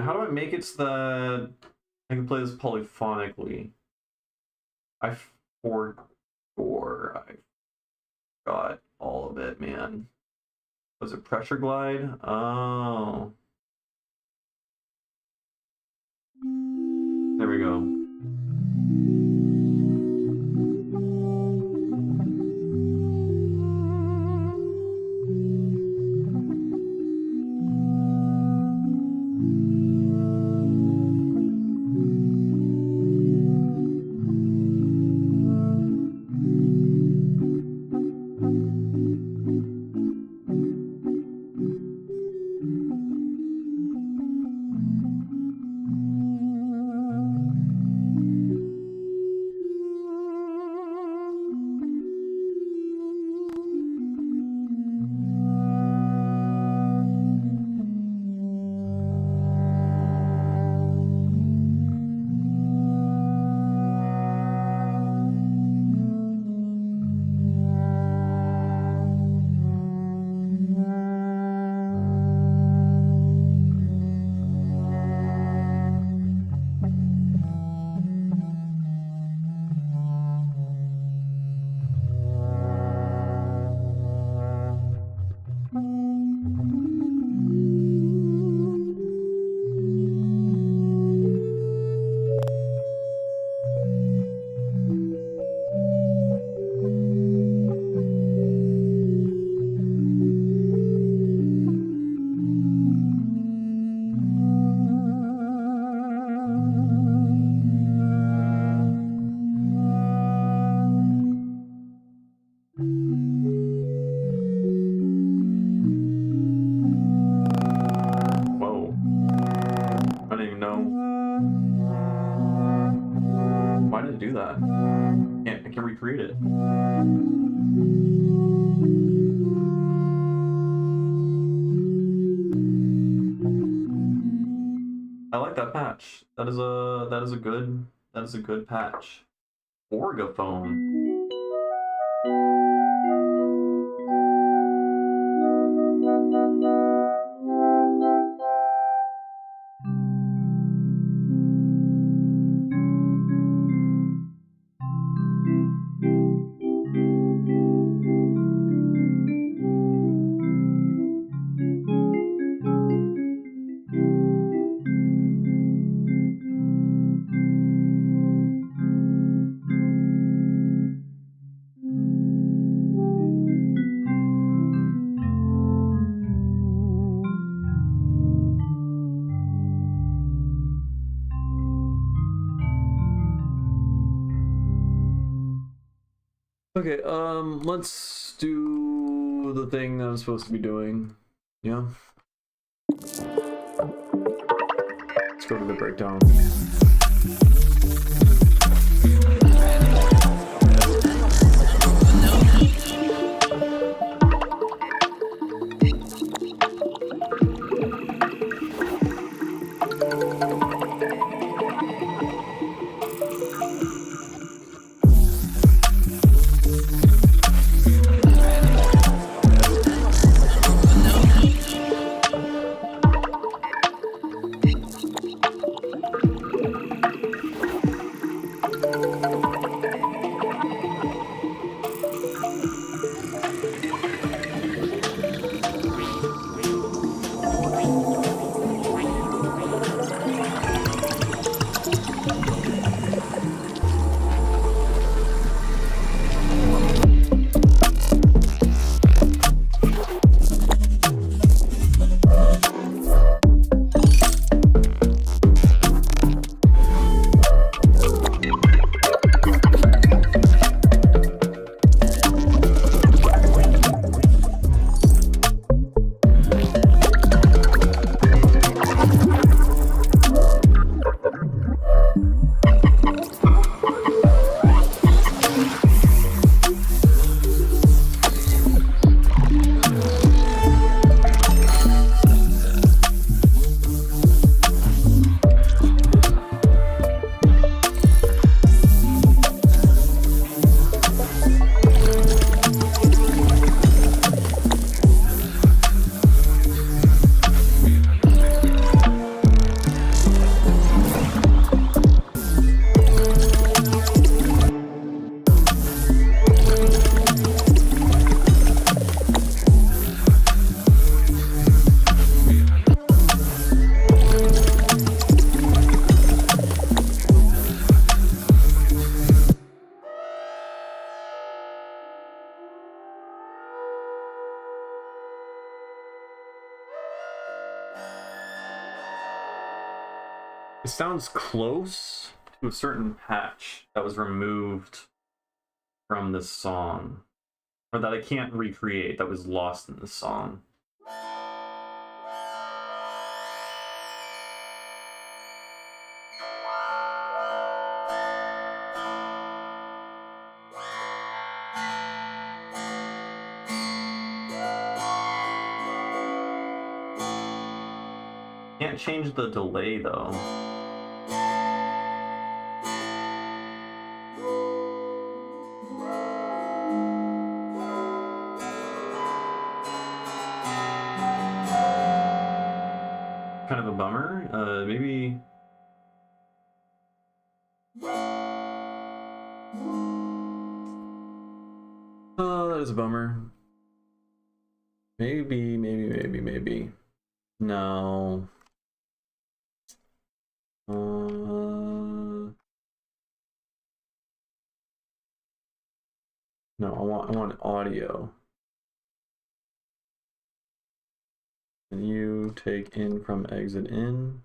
how do I make it so that I can play this polyphonically? I got all of it, man. Was it pressure glide? Oh. There we go. Whoa. I don't even know. Why did it do that? I can't recreate it. I like that patch. That is a good patch. Orgaphone. Okay, let's do the thing that I'm supposed to be doing. Yeah. Let's go to the breakdown. It sounds close to a certain patch that was removed from this song, or that I can't recreate, that was lost in the song. Can't change the delay though. Kind of a bummer. Maybe. Oh, that is a bummer. Maybe. No. No, I want audio. And you take in from exit in.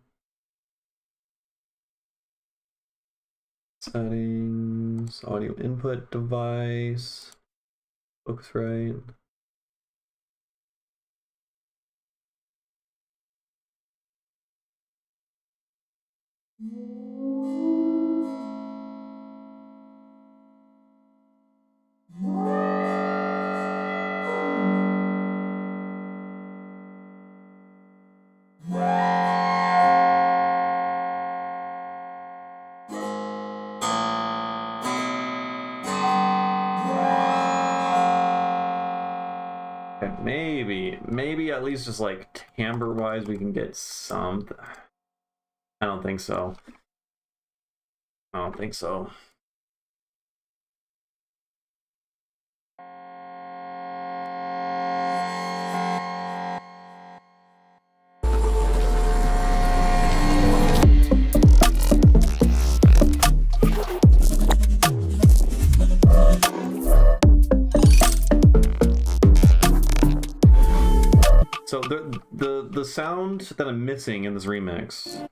Settings, audio input device, Focusrite. Maybe at least just like timbre wise we can get something. I don't think so. So the sound that I'm missing in this remix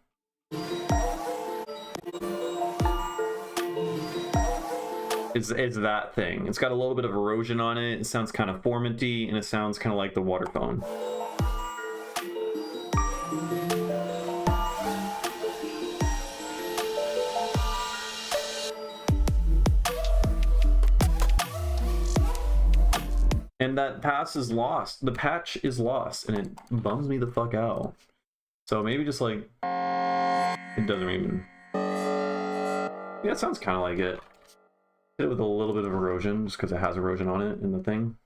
is that thing. It's got a little bit of erosion on it. It sounds kind of formanty, and it sounds kind of like the Waterphone. And that patch is lost. The patch is lost, and it bums me the fuck out. So maybe just like it doesn't even. Yeah, it sounds kind of like it. Hit it with a little bit of erosion, just because it has erosion on it in the thing.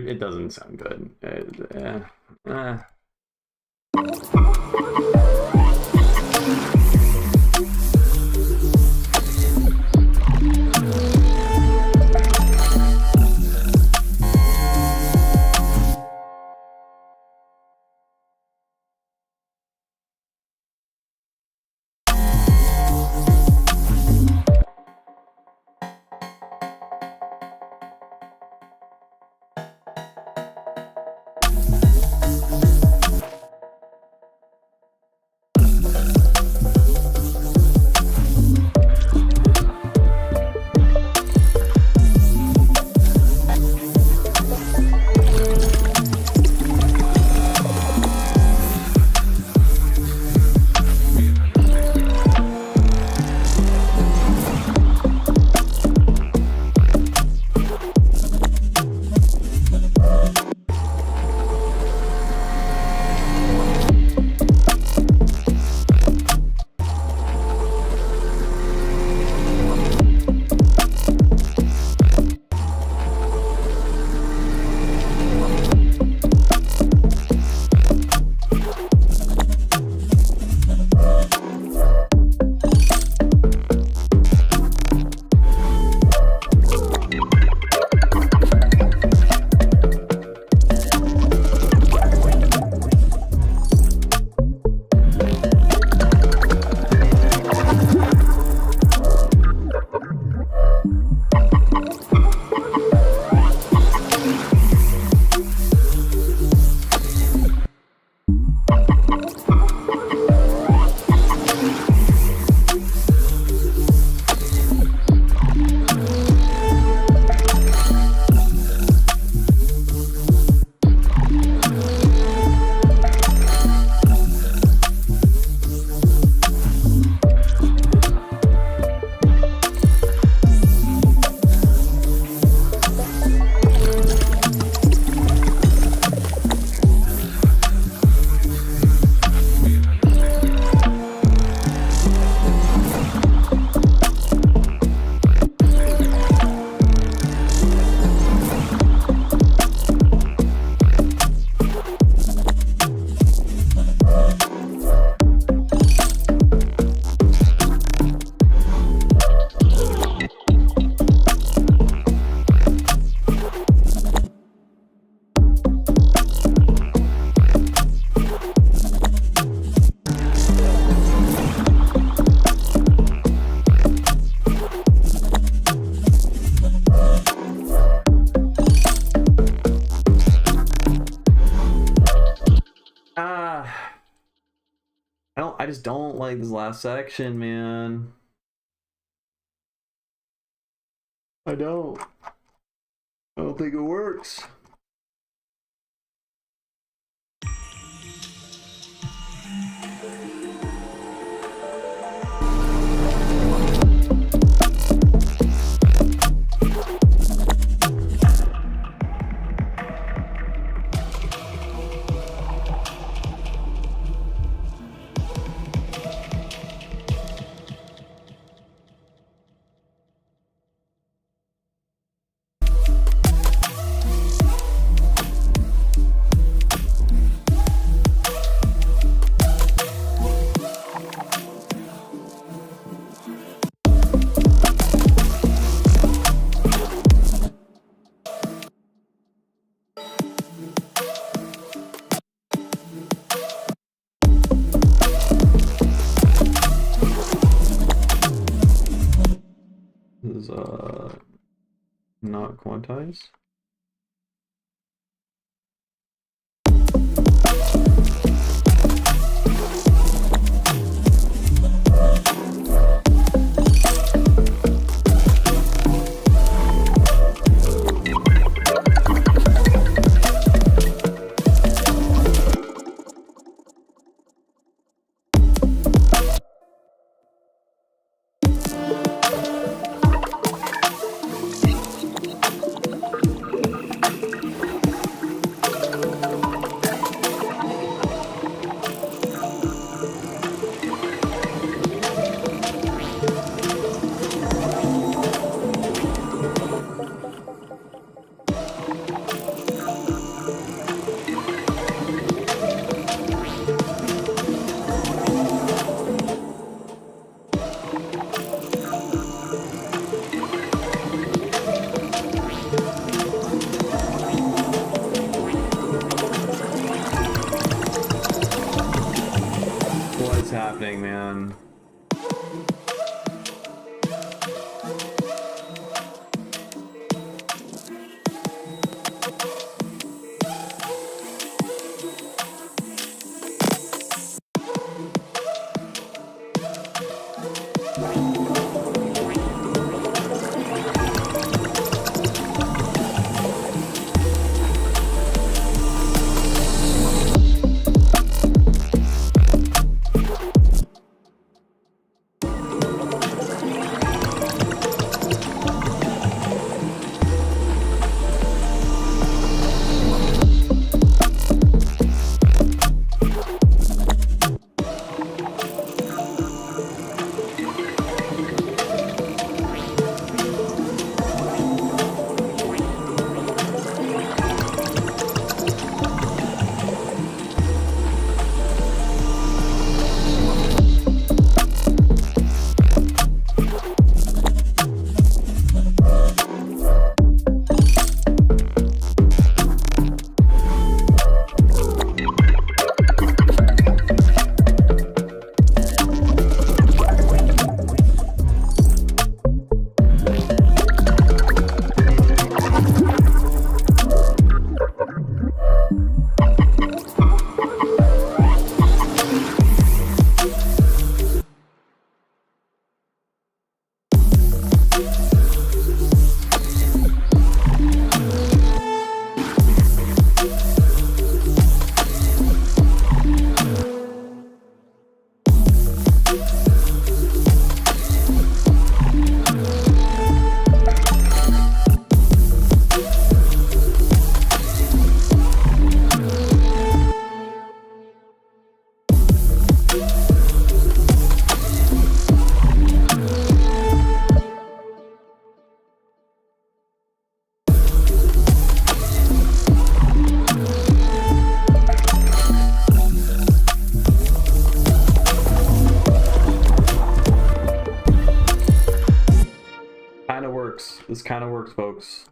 It doesn't sound good. just don't like this last section, man. I don't think it works. This is not quantized. What's happening, man? This kind of works, folks.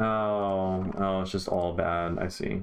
Oh, it's just all bad. I see.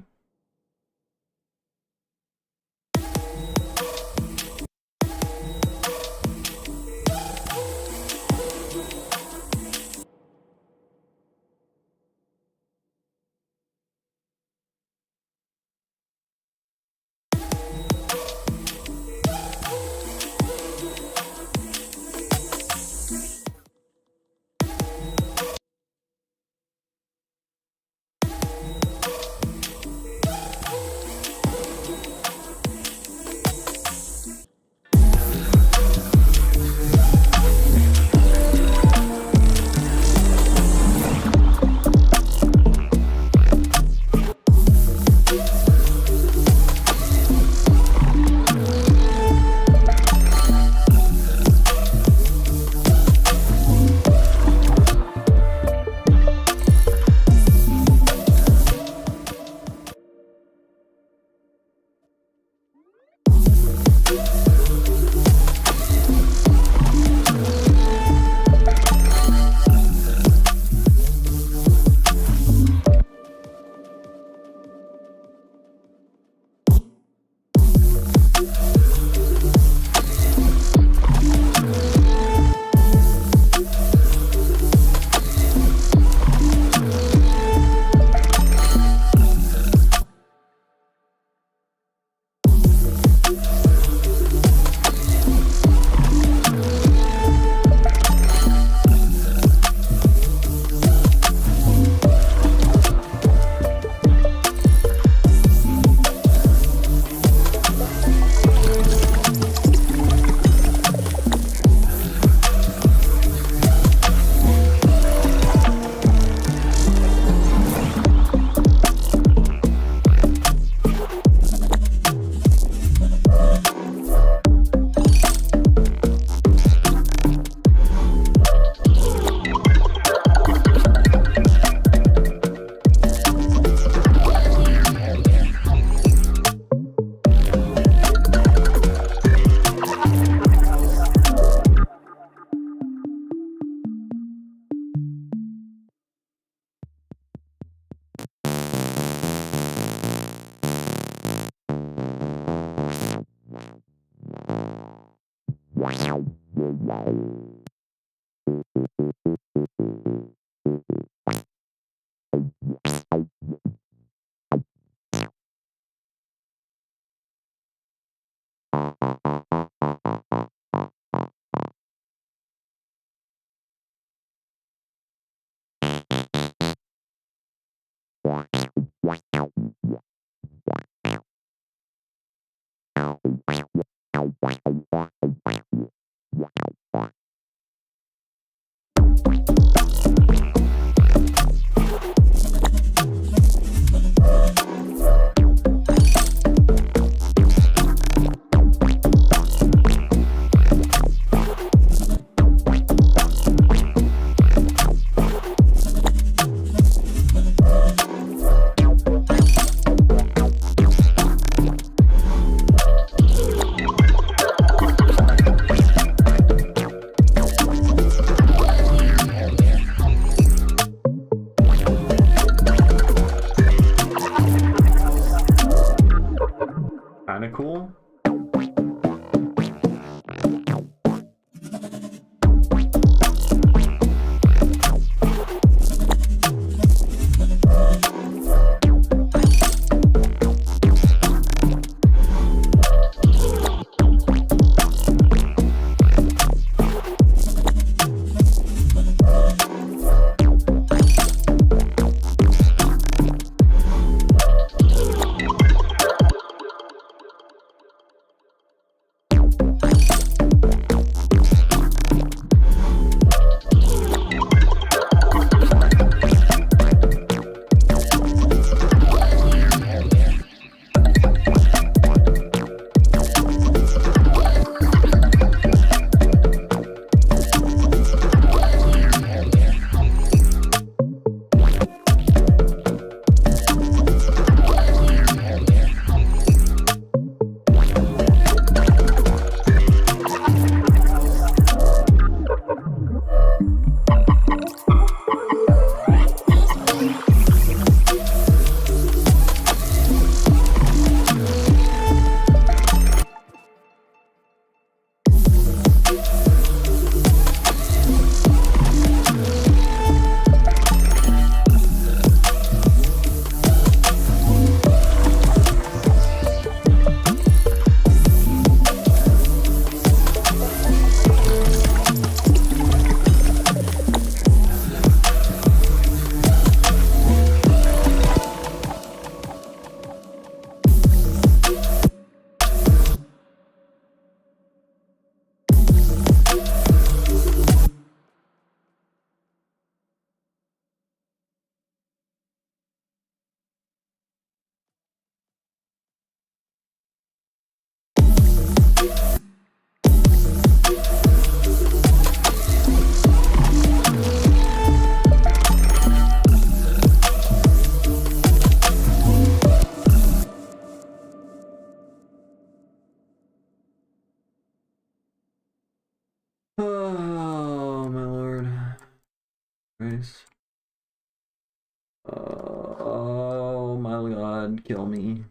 kill me.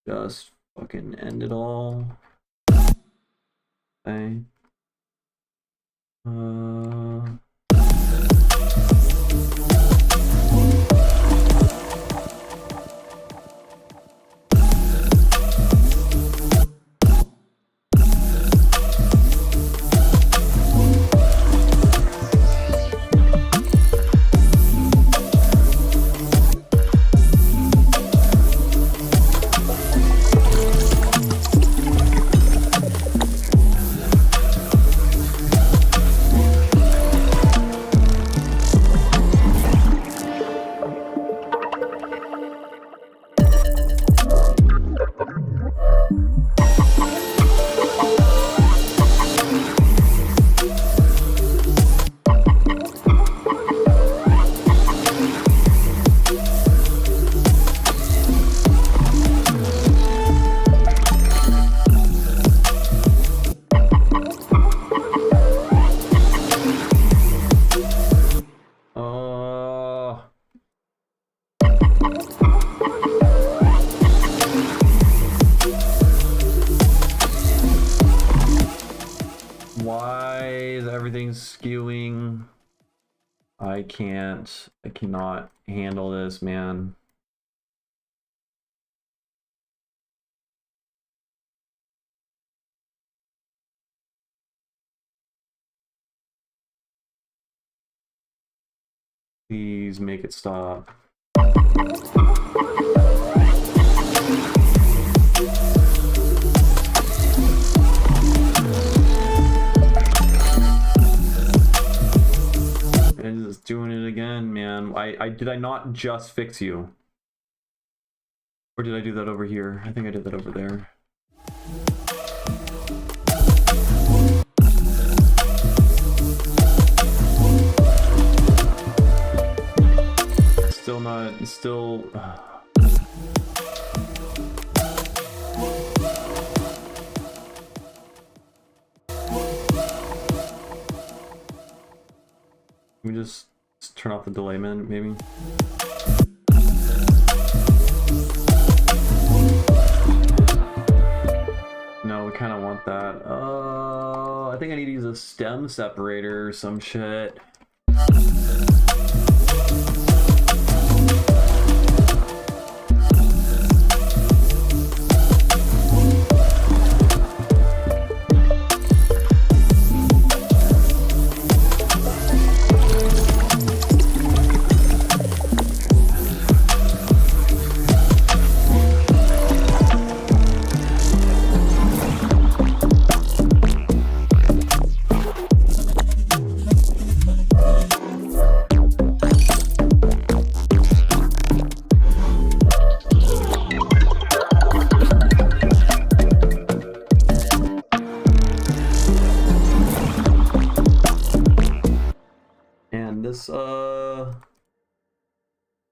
Just fucking end it all. Okay. Why is everything skewing? I cannot handle this, man. Please make it stop. And it's doing it again, man. Did I not just fix you? Or did I do that over here? I think I did that over there. Still. Can we just turn off the delay, man, maybe? No, we kind of want that. I think I need to use a stem separator or some shit.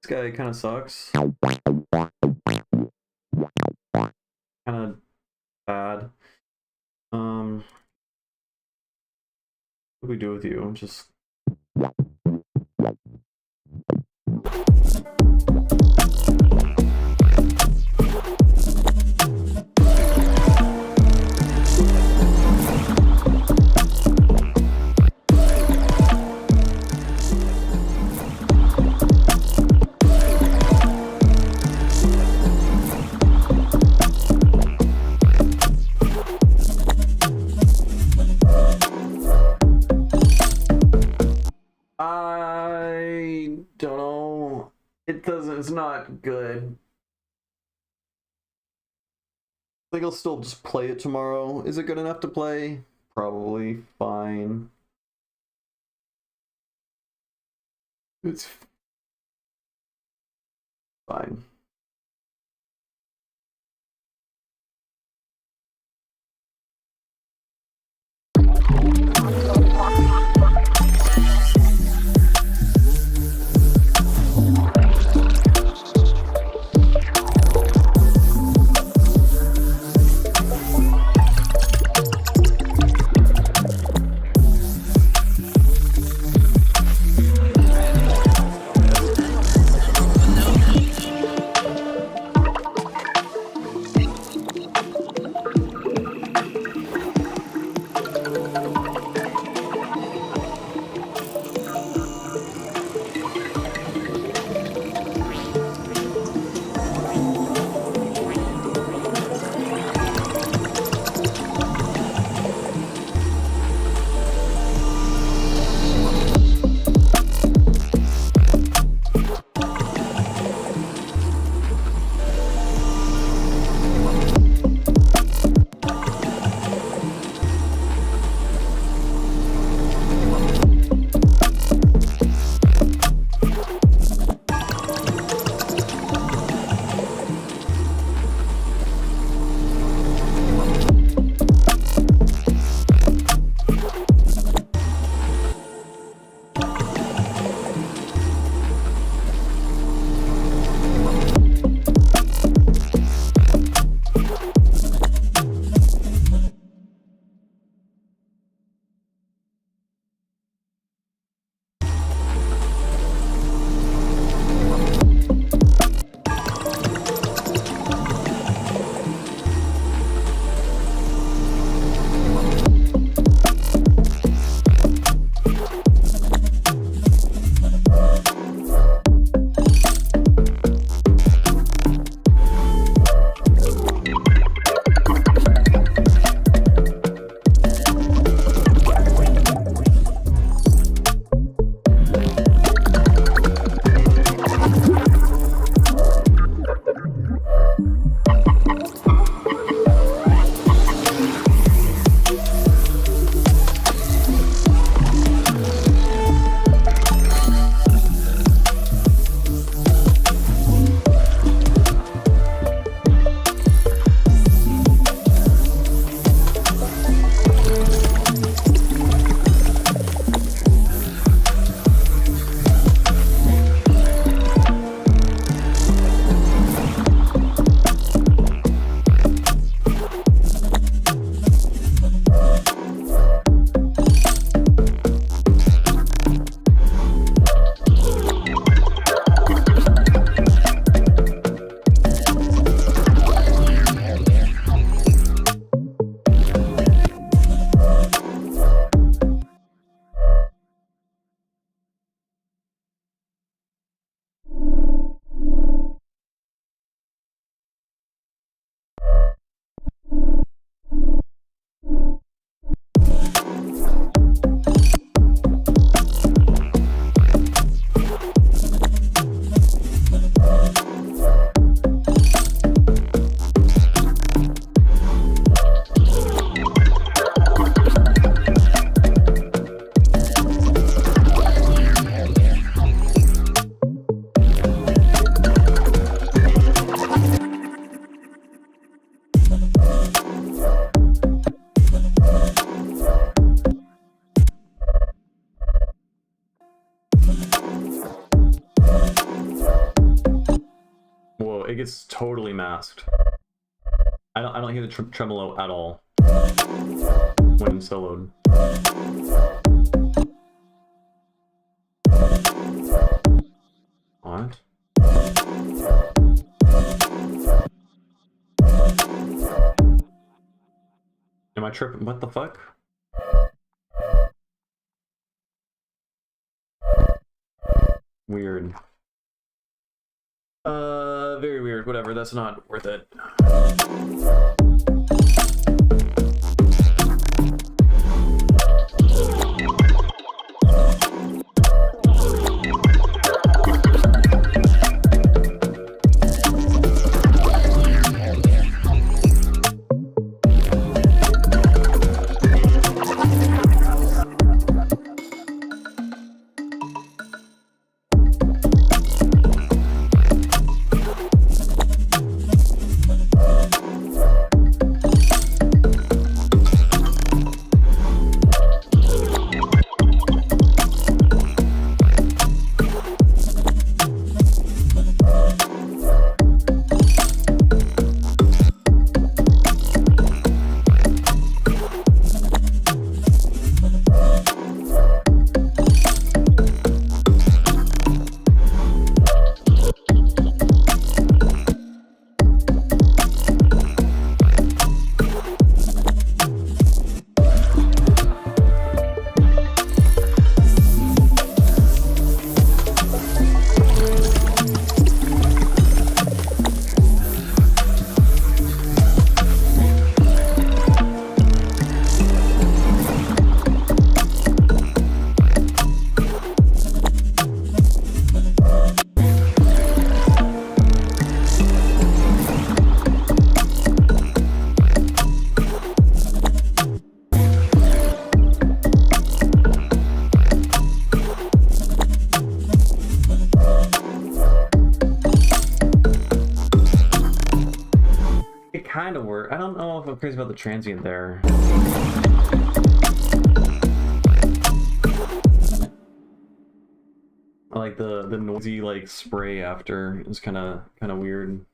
This guy kind of sucks. Kind of bad. What do we do with you? Just... I don't know. It's not good. I think I'll still just play it tomorrow. Is it good enough to play? Probably. Fine. It's fine. Like, it's totally masked. I don't hear the tremolo at all when soloed. What? Am I tripping? What the fuck? Weird. Very weird. Whatever, that's not worth it. Kind of work. I don't know if I'm crazy about the transient there. I like the noisy like spray after. It's kind of weird.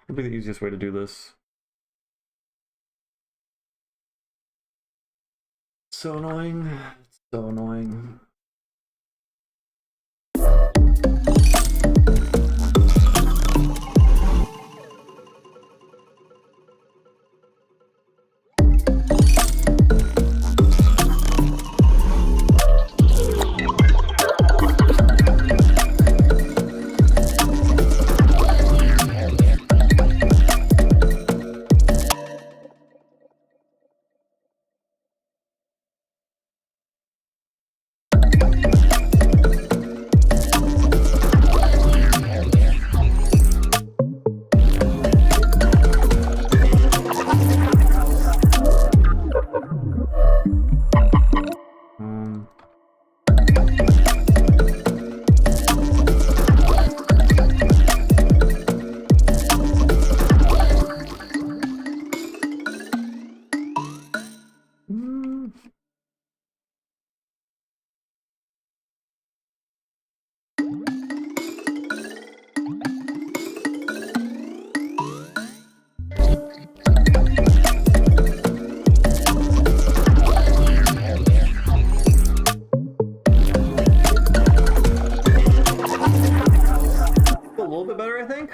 Would be the easiest way to do this. So annoying. So annoying.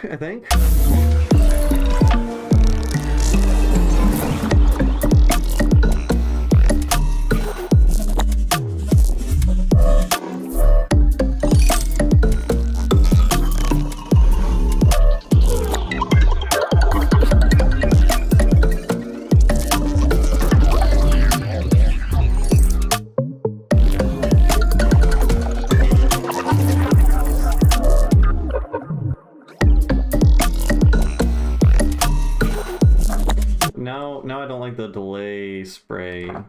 I think. I don't like the delay spray. I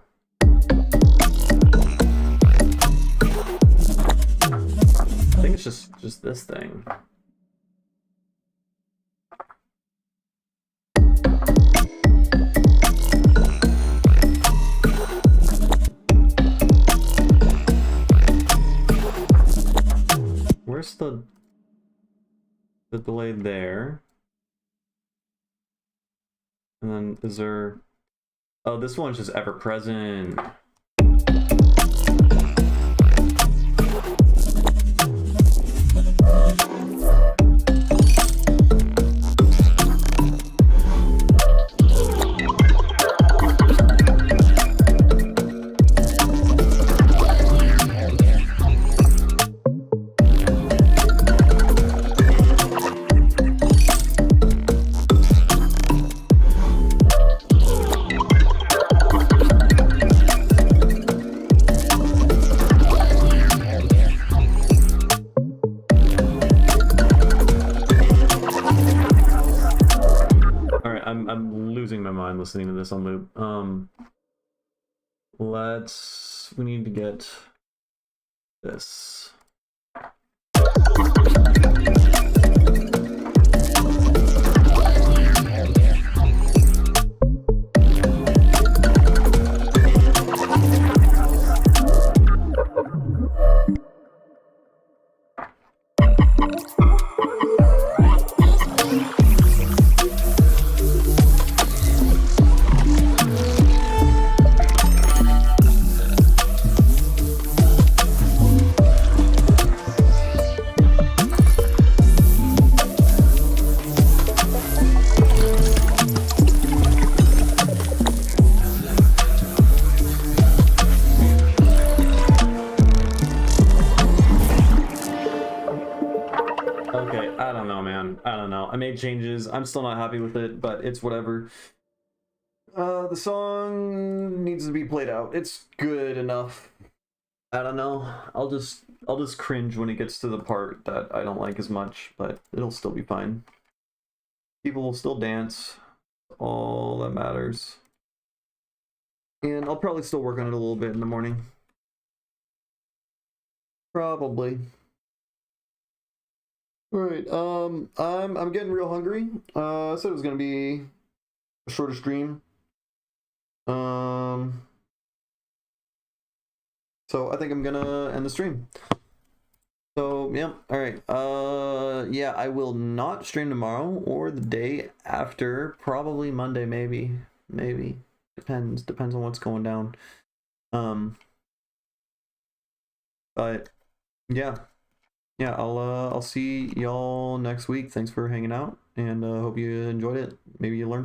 think it's just this thing. Where's the delay there? And then is there... Oh, this one's just ever present. I'm losing my mind listening to this on loop. We need to get this. Okay, I don't know, man. I don't know. I made changes. I'm still not happy with it, but it's whatever. The song needs to be played out. It's good enough. I don't know. I'll just cringe when it gets to the part that I don't like as much, but it'll still be fine. People will still dance. All that matters. And I'll probably still work on it a little bit in the morning. Probably. Alright, I'm getting real hungry. I said it was gonna be a shorter stream. So I think I'm gonna end the stream. So yeah, alright. Yeah, I will not stream tomorrow or the day after. Probably Monday, maybe. Maybe. Depends on what's going down. But yeah. Yeah, I'll see y'all next week. Thanks for hanging out, and hope you enjoyed it. Maybe you learned something.